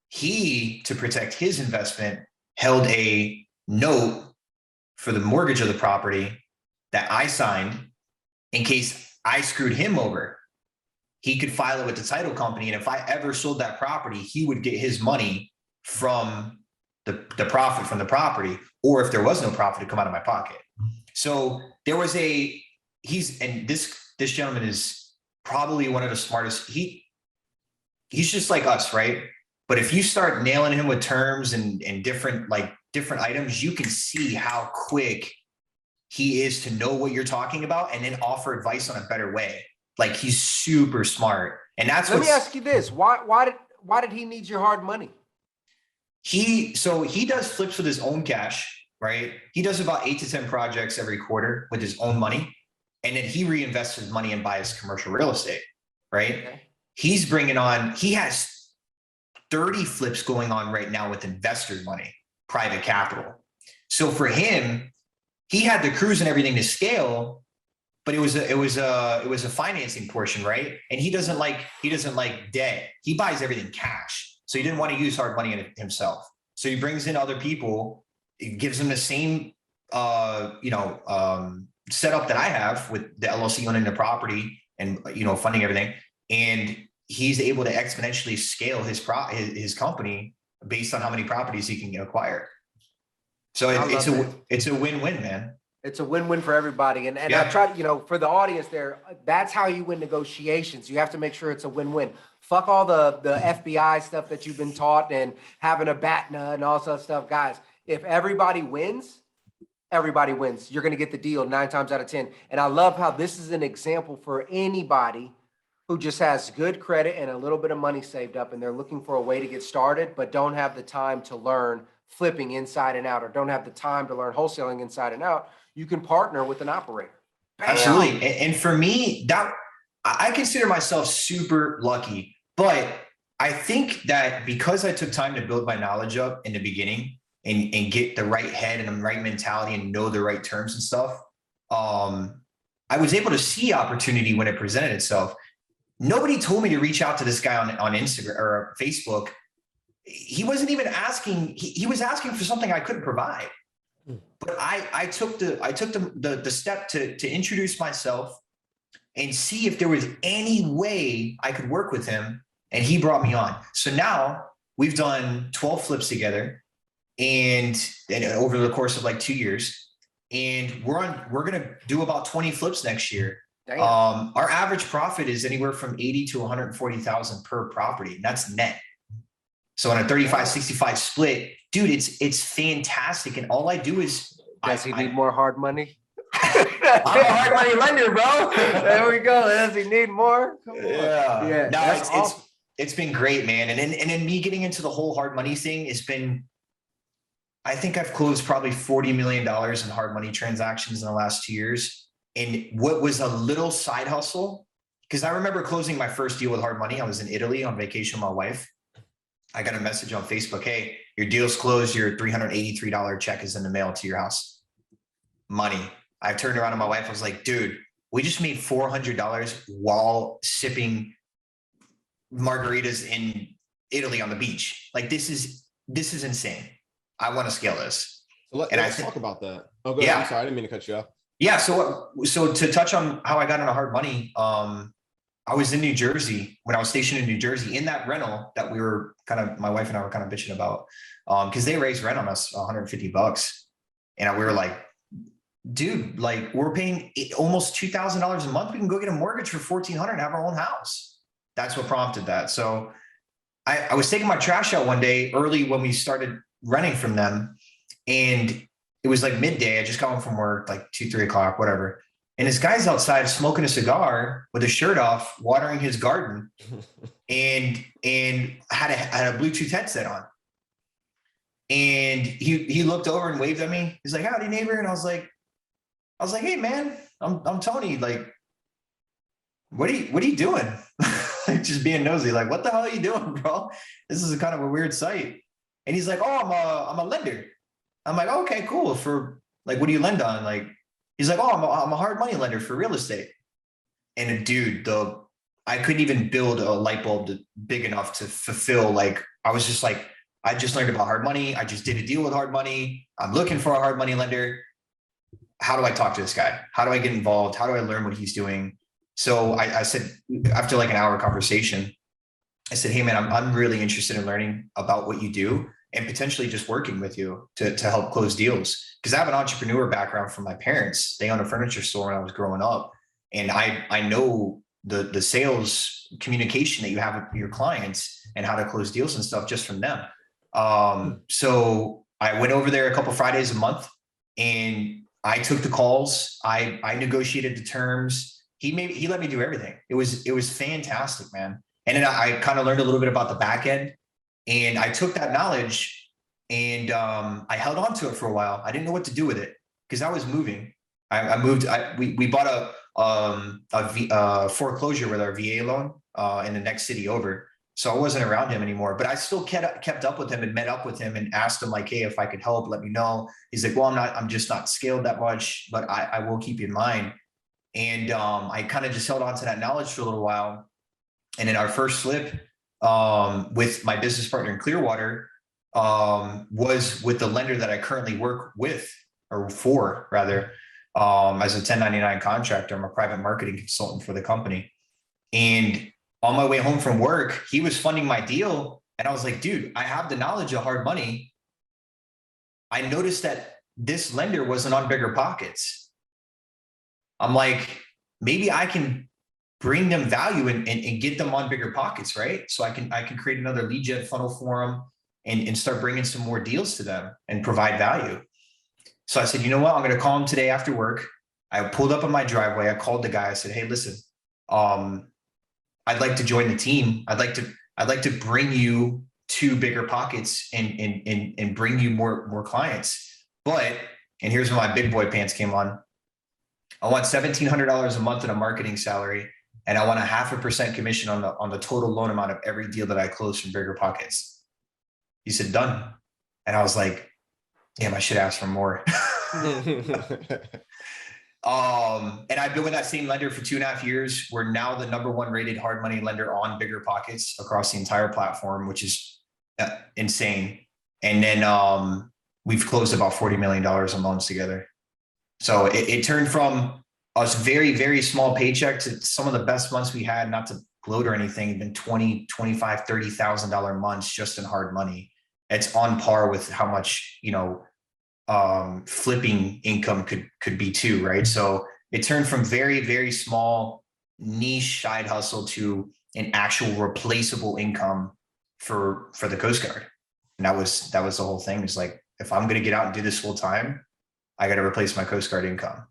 He, to protect his investment, held a note for the mortgage of the property that I signed in case I screwed him over. He could file it with the title company, and if I ever sold that property, he would get his money from the profit from the property, or if there was no profit, to come out of my pocket. So there was this gentleman is probably one of the smartest. He's just like us, right? But if you start nailing him with terms and different items, you can see how quick he is to know what you're talking about and then offer advice on a better way. Like, he's super smart. And that's Let me ask you this. Why did he need your hard money? He does flips with his own cash, right? He does about 8 to 10 projects every quarter with his own money. And then he reinvests his money and buys commercial real estate, right? Okay. He has 30 flips going on right now with investor money, private capital. So for him, he had the crews and everything to scale, but it was a financing portion, right? And he doesn't like debt. He buys everything cash. So he didn't want to use hard money in it himself. So he brings in other people. It gives them the same, setup that I have with the LLC owning the property and, funding everything. And he's able to exponentially scale his company based on how many properties he can acquire. So it's a win-win, man. It's a win-win for everybody. And I tried, for the audience there, that's how you win negotiations. You have to make sure it's a win-win. Fuck all the FBI stuff that you've been taught and having a BATNA and all that stuff. Guys, if everybody wins, everybody wins. You're going to get the deal 9 times out of 10. And I love how this is an example for anybody who just has good credit and a little bit of money saved up, and they're looking for a way to get started, but don't have the time to learn flipping inside and out, or don't have the time to learn wholesaling inside and out. You can partner with an operator. Bam. Absolutely. And for me, I consider myself super lucky, but I think that because I took time to build my knowledge up in the beginning and get the right head and the right mentality and know the right terms and stuff, I was able to see opportunity when it presented itself. Nobody told me to reach out to this guy on Instagram or Facebook. He wasn't even asking. He was asking for something I couldn't provide. But I took the step to introduce myself and see if there was any way I could work with him. And he brought me on. So now we've done 12 flips together and over the course of like 2 years. And we're going to do about 20 flips next year. Our average profit is anywhere from 80 to 140,000 per property. And that's net. So on a 35-65 split, dude, it's fantastic. And all I do is does he need more hard money? I'm a hard money lender, bro. There we go. Does he need more? Yeah. No, awesome. It's been great, man. And then me getting into the whole hard money thing has been, I think I've closed probably $40 million in hard money transactions in the last 2 years. And what was a little side hustle, because I remember closing my first deal with hard money. I was in Italy on vacation with my wife. I got a message on Facebook. Hey, your deal's closed. Your $383 check is in the mail to your house. Money. I turned around to my wife. I was like, dude, we just made $400 while sipping margaritas in Italy on the beach. Like, this is insane. I want to scale this. So let's talk about that. Oh, go ahead. I'm sorry. I didn't mean to cut you off. Yeah. So to touch on how I got into hard money, I was in New Jersey when I was stationed in New Jersey in that rental that we were my wife and I were kind of bitching about, because they raised rent on us $150. And we were like, dude, like, we're paying almost $2,000 a month. We can go get a mortgage for $1,400 and have our own house. That's what prompted that. So I was taking my trash out one day early when we started renting from them. And it was like midday. I just got home from work, like 2-3 o'clock, whatever. And this guy's outside smoking a cigar with his shirt off, watering his garden, and had a Bluetooth headset on. And he looked over and waved at me. He's like, "Howdy, neighbor." And I was like, "Hey, man, I'm Tony. Like, what are you doing?" Just being nosy. Like, what the hell are you doing, bro? This is kind of a weird sight. And he's like, "Oh, I'm a lender." I'm like, "Oh, okay, cool. For like, what do you lend on?" Like, he's like, "Oh, I'm a hard money lender for real estate." And dude, I couldn't even build a light bulb big enough to fulfill. Like, I was just like, I just learned about hard money. I just did a deal with hard money. I'm looking for a hard money lender. How do I talk to this guy? How do I get involved? How do I learn what he's doing? So I said, after like an hour conversation, I said, "Hey man, I'm really interested in learning about what you do and potentially just working with you to help close deals." Because I have an entrepreneur background from my parents. They owned a furniture store when I was growing up. And I know the sales communication that you have with your clients and how to close deals and stuff just from them. So I went over there a couple Fridays a month and I took the calls. I negotiated the terms. He let me do everything. It was fantastic, man. And then I kind of learned a little bit about the back end, and I took that knowledge and I held on to it for a while. I didn't know what to do with it because I was moving. I moved. We bought a foreclosure with our VA loan in the next city over. So I wasn't around him anymore, but I still kept up with him and met up with him and asked him like, hey, if I could help, let me know. He's like, well, I'm just not scaled that much, but I will keep you in mind. And I kind of just held on to that knowledge for a little while. And in our first flip with my business partner in Clearwater was with the lender that I currently work with, or for rather, as a 1099 contractor. I'm a private marketing consultant for the company. And on my way home from work, he was funding my deal. And I was like, dude, I have the knowledge of hard money. I noticed that this lender wasn't on Bigger Pockets. I'm like, maybe I can bring them value and get them on Bigger Pockets, right? So I can create another lead gen funnel for them and start bringing some more deals to them and provide value. So I said, you know what? I'm going to call him today after work. I pulled up on my driveway. I called the guy. I said, hey, listen, I'd like to join the team. I'd like to bring you to Bigger Pockets and bring you more clients. But, and here's where my big boy pants came on. I want $1,700 a month in a marketing salary, and I want 0.5% commission on the total loan amount of every deal that I close from Bigger Pockets. He said, done. And I was like, damn, I should ask for more. And I've been with that same lender for 2.5 years. We're now the #1 rated hard money lender on Bigger Pockets across the entire platform, which is insane. And then we've closed about $40 million in loans together. So it turned from us very, very small paycheck to some of the best months we had, not to gloat or anything, have been $20,000, $25,000, $30,000 months just in hard money. It's on par with how much, flipping income could be too, right? So it turned from very, very small niche side hustle to an actual replaceable income for the Coast Guard. And that was the whole thing. It's like, if I'm going to get out and do this full time, I got to replace my Coast Guard income.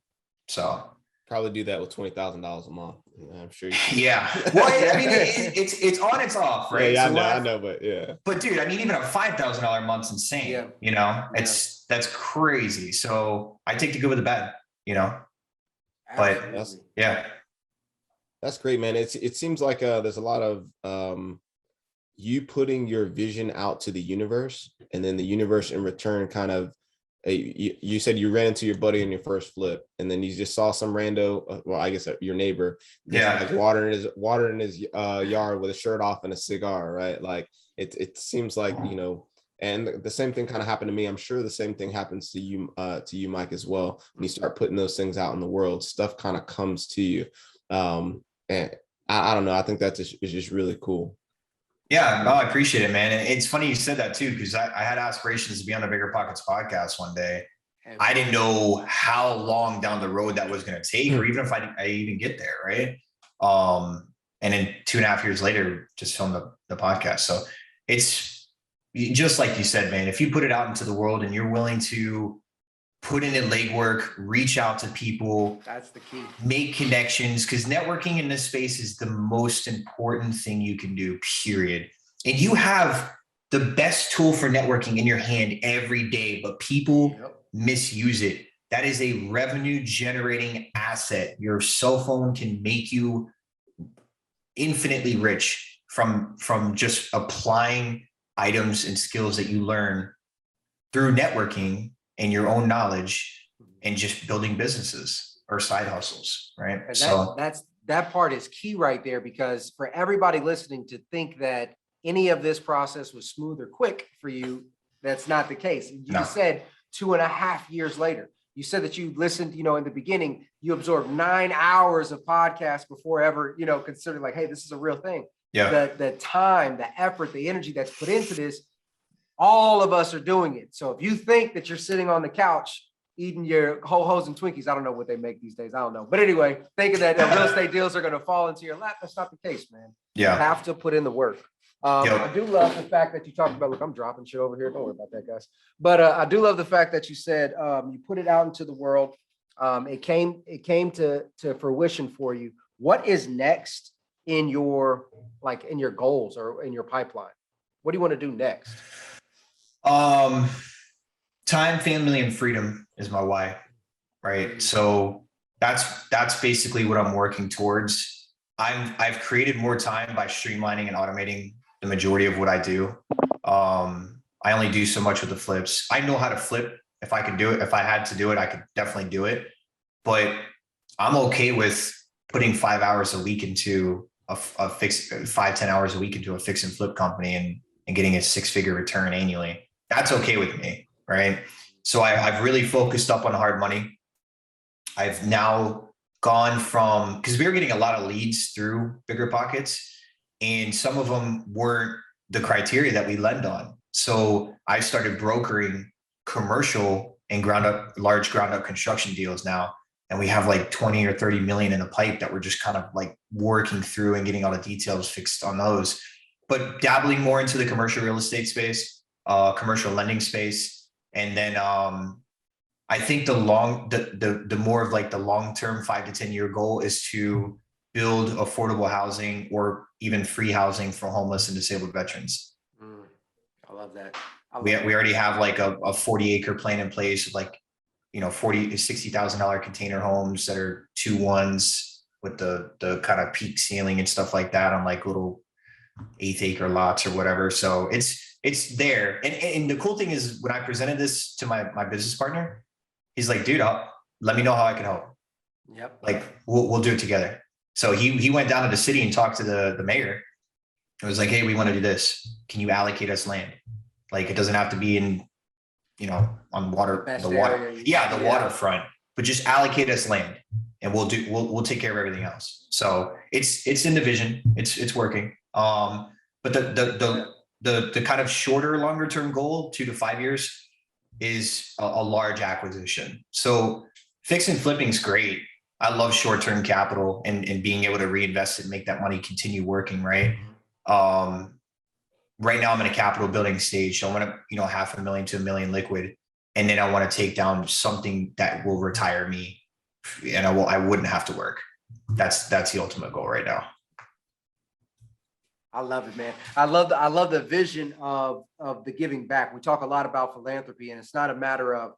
So probably do that with $20,000 a month. I'm sure you can. Yeah. Well, I mean, it's on, it's off, right? Yeah, so I know, but yeah. But dude, I mean, even a $5,000 month's insane. Yeah. That's crazy. So I take the good with the bad, But yeah. That's great, man. It seems like there's a lot of you putting your vision out to the universe, and then the universe in return kind of, you said you ran into your buddy in your first flip, and then you just saw some rando, well, I guess your neighbor, like watering his yard with a shirt off and a cigar, right? Like it seems like, and the same thing kind of happened to me. I'm sure the same thing happens to you, Mike, as well. When you start putting those things out in the world, stuff kind of comes to you. And I don't know. I think that's just really cool. Yeah, no, I appreciate it, man. And it's funny you said that too, because I had aspirations to be on the Bigger Pockets podcast one day. I didn't know how long down the road that was going to take, or even if I even get there, right? And then 2.5 years later, just filmed the podcast. So it's just like you said, man, if you put it out into the world and you're willing to put in the legwork, reach out to people. That's the key. Make connections, because networking in this space is the most important thing you can do, period. And you have the best tool for networking in your hand every day, but people misuse it. That is a revenue generating asset. Your cell phone can make you infinitely rich from just applying items and skills that you learn through networking and your own knowledge and just building businesses or side hustles, right? And that part is key right there, because for everybody listening to think that any of this process was smooth or quick for you, that's not the case. You just said 2.5 years later. You said that you listened, in the beginning, you absorbed 9 hours of podcasts before ever, considering like, hey, this is a real thing. Yeah. The time, the effort, the energy that's put into this, all of us are doing it. So if you think that you're sitting on the couch eating your ho-hos and Twinkies. I don't know what they make these days. I don't know. But anyway, thinking that real estate deals are going to fall into your lap. That's not the case, man. Yeah. You have to put in the work. I do love the fact that you talked about, look, I'm dropping shit over here. Don't worry about that, guys. But I do love the fact that you said you put it out into the world. It came to fruition for you. What is next in your goals or in your pipeline? What do you want to do next? Time, family, and freedom is my why, right? So that's basically what I'm working towards. I've created more time by streamlining and automating the majority of what I do. I only do so much with the flips. I know how to flip. If I could do it, if I had to do it, I could definitely do it. But I'm okay with putting 5 hours a week into a fix, 5-10 hours a week into a fix and flip company and getting a 6-figure return annually. That's okay with me, right? So I've really focused up on hard money. I've now gone from, because we were getting a lot of leads through Bigger Pockets, and some of them weren't the criteria that we lend on. So I started brokering commercial and large ground up construction deals now. And we have like 20 or 30 million in a pipe that we're just kind of like working through and getting all the details fixed on those. But dabbling more into the commercial real estate space, commercial lending space. And then I think the more of like the long-term 5 to 10 year goal is to build affordable housing or even free housing for homeless and disabled veterans. I love that. We already have like a 40-acre plan in place with like, $60,000 container homes that are 2-1s with the kind of peak ceiling and stuff like that on like little 1/8-acre lots or whatever. So it's there. And the cool thing is when I presented this to my business partner, he's like, dude, let me know how I can help. Yep. Like we'll do it together. So he went down to the city and talked to the mayor. It was like, hey, we want to do this. Can you allocate us land? Like it doesn't have to be in, on water, waterfront, but just allocate us land and we'll take care of everything else. So it's in the vision. It's working. But the kind of shorter, longer term goal, 2 to 5 years, is a large acquisition. So fix and flipping is great. I love short-term capital and being able to reinvest it and make that money continue working. Right. Right now I'm in a capital building stage. So I want to, $500,000 to $1 million liquid. And then I want to take down something that will retire me and I wouldn't have to work. That's the ultimate goal right now. I love it, man. I love the vision of the giving back. We talk a lot about philanthropy, and it's not a matter of,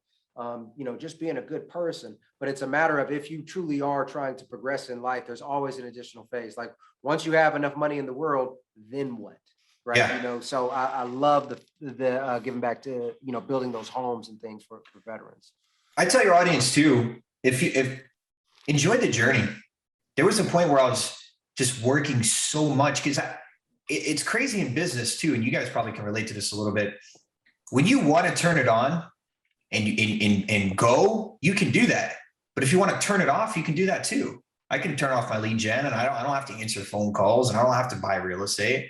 just being a good person, but it's a matter of if you truly are trying to progress in life, there's always an additional phase. Like once you have enough money in the world, then what? Right. Yeah. So I love the giving back to, building those homes and things for veterans. I tell your audience too, if enjoy the journey. There was a point where I was just working so much because it's crazy in business too. And you guys probably can relate to this a little bit. When you want to turn it on and go, you can do that. But if you want to turn it off, you can do that too. I can turn off my lead gen and I don't have to answer phone calls and I don't have to buy real estate.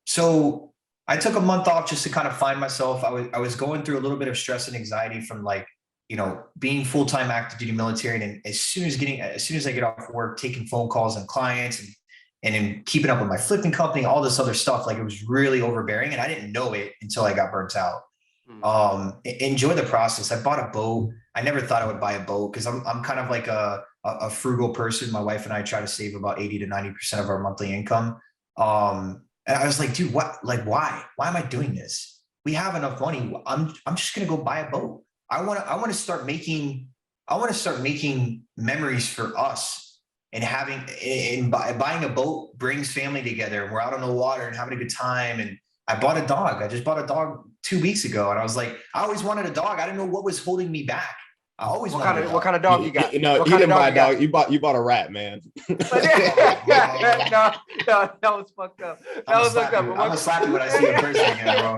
So I took a month off just to kind of find myself. I was going through a little bit of stress and anxiety from like, being full-time active duty military. And as soon as I get off work, taking phone calls on clients and then keeping up with my flipping company, all this other stuff, like it was really overbearing and I didn't know it until I got burnt out. Enjoy the process. I bought a boat. I never thought I would buy a boat because I'm kind of like a frugal person. My wife and I try to save about 80 to 90% of our monthly income. And I was like, dude, what? Like, why? Why am I doing this? We have enough money. I'm just gonna go buy a boat. I want to start making memories for us and buying a boat brings family together. And we're out on the water and having a good time. And I bought a dog. I just bought a dog 2 weeks ago, and I was like, I always wanted a dog. I didn't know what was holding me back. I always what kind of dog you got? You didn't buy a dog. You bought a rat, man. No, that was fucked up. That was fucked up. I'm gonna slap you when I see a person again, bro.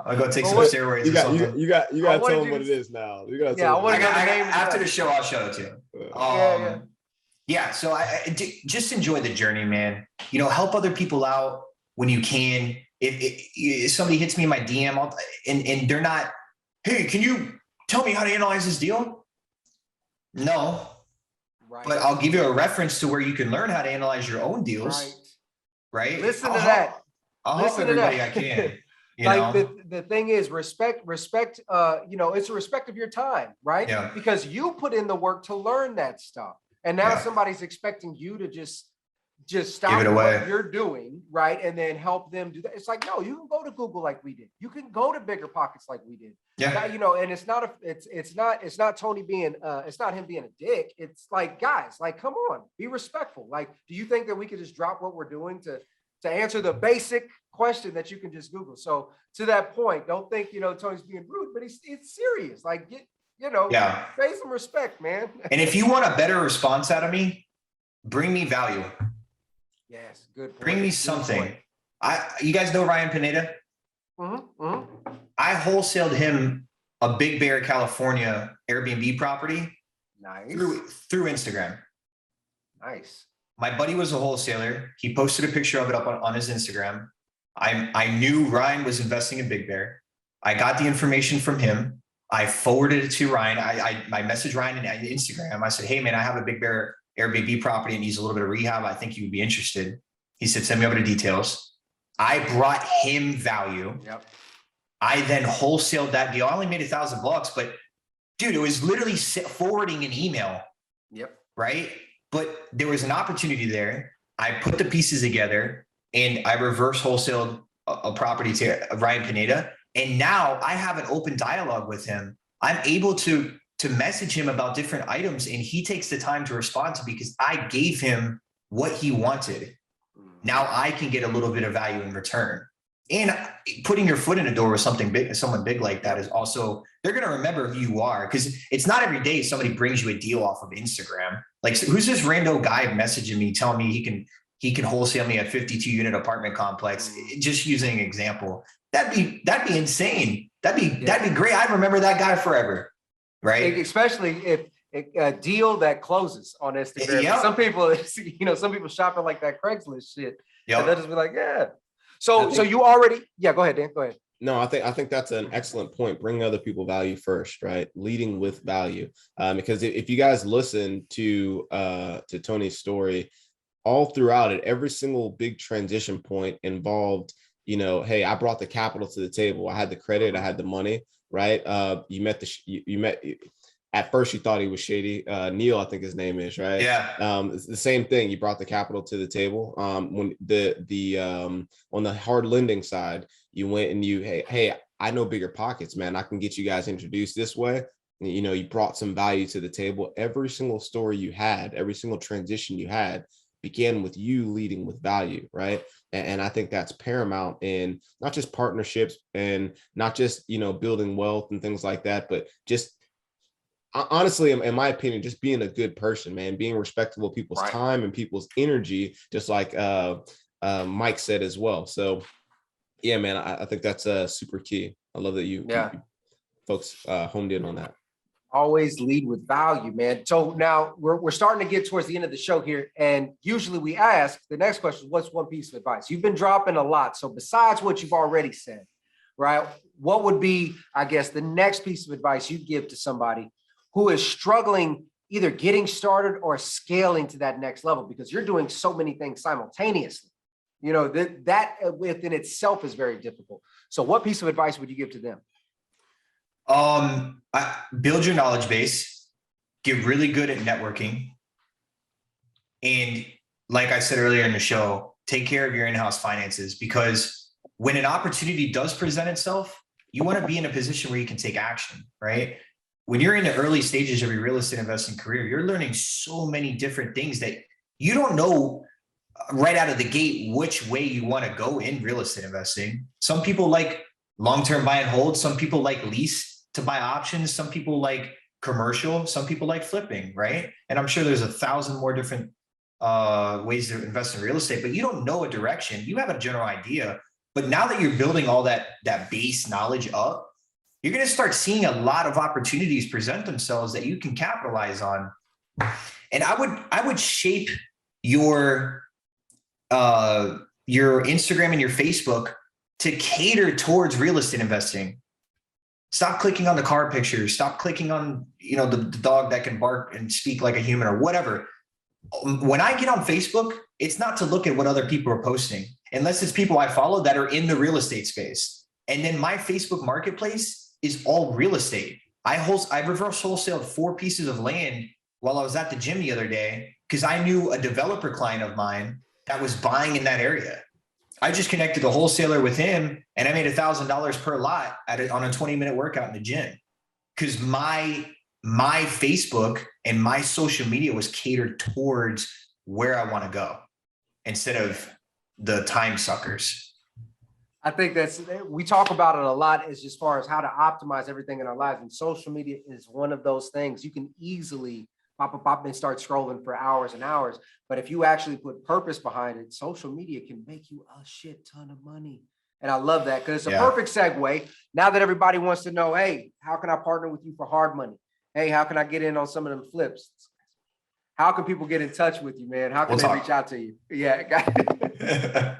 I'll go take some steroids. You got to tell them what it is now. You got to tell them. After the show, I'll show it to you. Yeah. So I just enjoy the journey, man. Help other people out when you can. If somebody hits me in my DM and they're not, hey, can you tell me how to analyze this deal. No, Right. but I'll give you a reference to where you can learn how to analyze your own deals. Right. Listen to that. I'll help everybody I can. The thing is respect, it's a respect of your time, right? Yeah. Because you put in the work to learn that stuff. And now somebody's expecting you to just stop what you're doing, right? And then help them do that. It's like, no, you can go to Google like we did. You can go to Bigger Pockets like we did. Yeah. And it's not Tony being it's not him being a dick. It's like, guys, like, come on, be respectful. Like, do you think that we could just drop what we're doing to answer the basic question that you can just Google? So to that point, don't think, Tony's being rude, but it's serious. Like, pay some respect, man. And if you want a better response out of me, bring me value. Yes, good point. Bring me something. You guys know Ryan Pineda? Mm-hmm, mm-hmm. I wholesaled him a Big Bear, California Airbnb property. Nice. Through Instagram. Nice. My buddy was a wholesaler. He posted a picture of it up on his Instagram. I knew Ryan was investing in Big Bear. I got the information from him. I forwarded it to Ryan. I messaged Ryan on Instagram. I said, hey man, I have a Big Bear Airbnb property and needs a little bit of rehab. I think you would be interested. He said, send me over the details. I brought him value. Yep. I then wholesaled that deal. I only made $1,000, but dude, it was literally forwarding an email. Yep. Right. But there was an opportunity there. I put the pieces together and I reverse wholesaled a property to Ryan Pineda. And now I have an open dialogue with him. I'm able to message him about different items and he takes the time to respond to me because I gave him what he wanted. Now I can get a little bit of value in return. And putting your foot in the door with someone big like that is also, they're going to remember who you are because it's not every day somebody brings you a deal off of Instagram. Like, who's this rando guy messaging me telling me he can wholesale me a 52 unit apartment complex? Just using an example. That'd be insane. That'd be great. I remember that guy forever. Right. Especially if a deal that closes on Instagram. Yep. Some people shopping like that Craigslist shit. Yeah. They'll just be like, yeah. So you already, go ahead, Dan. Go ahead. No, I think that's an excellent point. Bring other people value first, right? Leading with value. Because if you guys listen to Tony's story, all throughout it, every single big transition point involved, hey, I brought the capital to the table. I had the credit, I had the money, right? You met at first you thought he was shady. Neil, I think his name is, right? Yeah. It's the same thing. You brought the capital to the table. When on the hard lending side, you went and hey, I know Bigger Pockets, man. I can get you guys introduced this way. And, you brought some value to the table. Every single story you had, every single transition you had began with you leading with value, right? And I think that's paramount in not just partnerships and not just, building wealth and things like that, but just honestly, in my opinion, just being a good person, man, being respectful of people's time and people's energy, just like Mike said as well. So yeah, man, I think that's super key. I love that you folks homed in on that. Always lead with value, man. So now we're starting to get towards the end of the show here. And usually we ask the next question, what's one piece of advice? You've been dropping a lot. So besides what you've already said, right? What would be, I guess, the next piece of advice you'd give to somebody who is struggling, either getting started or scaling to that next level, because you're doing so many things simultaneously, that within itself is very difficult. So what piece of advice would you give to them? Build your knowledge base, get really good at networking. And like I said earlier in the show, take care of your in-house finances, because when an opportunity does present itself, you want to be in a position where you can take action, right? When you're in the early stages of your real estate investing career, you're learning so many different things that you don't know right out of the gate which way you want to go in real estate investing. Some people like long-term buy and hold. Some people like lease to buy options. Some people like commercial. Some people like flipping, right? And I'm sure there's 1,000 more different ways to invest in real estate, but you don't know a direction. You have a general idea, but now that you're building all that base knowledge up, you're going to start seeing a lot of opportunities present themselves that you can capitalize on. And I would shape your Instagram and your Facebook to cater towards real estate investing. Stop clicking on the car pictures. Stop clicking on, the dog that can bark and speak like a human or whatever. When I get on Facebook, it's not to look at what other people are posting, unless it's people I follow that are in the real estate space. And then my Facebook marketplace is all real estate. I reverse wholesaled 4 pieces of land while I was at the gym the other day because I knew a developer client of mine that was buying in that area. I just connected a wholesaler with him and I made $1,000 per lot on a 20-minute workout in the gym because my Facebook and my social media was catered towards where I want to go instead of the time suckers. I think we talk about it a lot as far as how to optimize everything in our lives. And social media is one of those things. You can easily pop and start scrolling for hours and hours. But if you actually put purpose behind it, social media can make you a shit ton of money. And I love that because it's a perfect segue. Now that everybody wants to know, hey, how can I partner with you for hard money? Hey, how can I get in on some of them flips? How can people get in touch with you, man? How can they reach out to you? Yeah.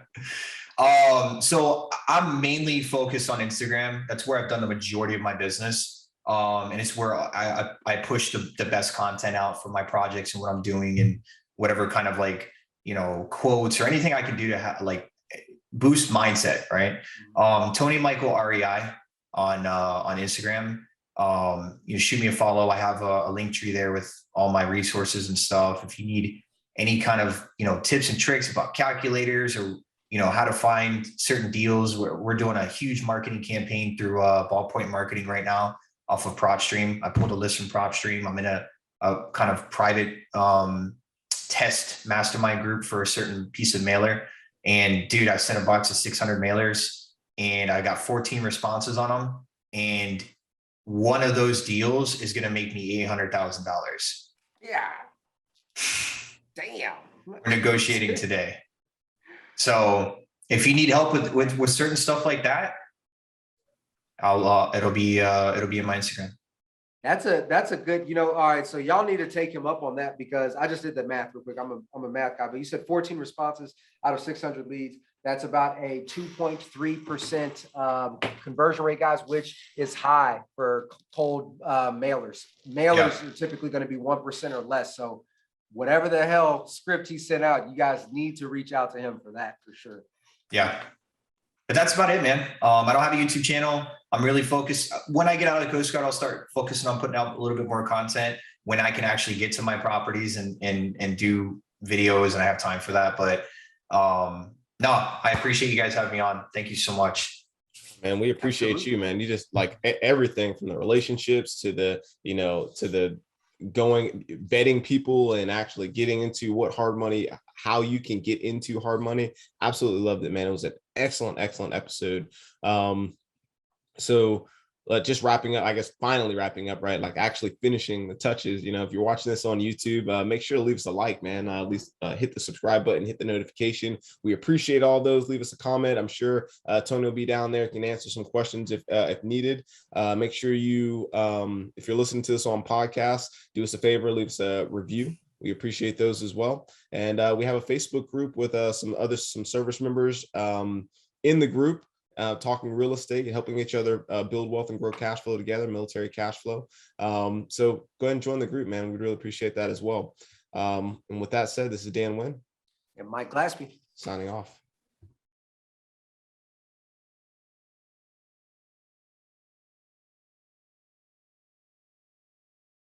So I'm mainly focused on Instagram. That's where I've done the majority of my business. And it's where I push the best content out for my projects and what I'm doing and whatever kind of quotes or anything I can do to boost mindset. Right. Tony Michael REI on Instagram. Shoot me a follow. I have a link tree there with all my resources and stuff. If you need any kind of, tips and tricks about calculators or, how to find certain deals, we're doing a huge marketing campaign through Ballpoint Marketing right now off of PropStream. I pulled a list from PropStream. I'm in a kind of private test mastermind group for a certain piece of mailer. And dude, I sent a box of 600 mailers and I got 14 responses on them. And one of those deals is going to make me $800,000. Yeah. Damn. We're negotiating today. So if you need help with certain stuff like that, it'll be in my Instagram. That's a good, all right. So y'all need to take him up on that because I just did the math real quick. I'm a math guy, but you said 14 responses out of 600 leads. That's about a 2.3% conversion rate, guys, which is high for cold mailers. Mailers are typically going to be 1% or less. So whatever the hell script he sent out, you guys need to reach out to him for that for sure. Yeah. But that's about it, man. I don't have a YouTube channel. I'm really focused. When I get out of the Coast Guard, I'll start focusing on putting out a little bit more content when I can actually get to my properties and do videos and I have time for that. But no, I appreciate you guys having me on. Thank you so much. Man, we appreciate you, man. You just everything from the relationships to the, to the betting people and actually getting into what hard money, how you can get into hard money. Absolutely loved it, man. It was an excellent episode. So just wrapping up, I guess, finally wrapping up, right? Actually finishing the touches. If you're watching this on YouTube, make sure to leave us a like, man. At least hit the subscribe button, hit the notification. We appreciate all those. Leave us a comment. I'm sure Tony will be down there, can answer some questions if needed. Make sure you, if you're listening to this on podcast, do us a favor, leave us a review. We appreciate those as well. And we have a Facebook group with some service members in the group. Talking real estate and helping each other build wealth and grow cash flow together, Military Cashflow. So go ahead and join the group, man. We'd really appreciate that as well. And with that said, this is Dan Wynn. And Mike Glaspie. Signing off.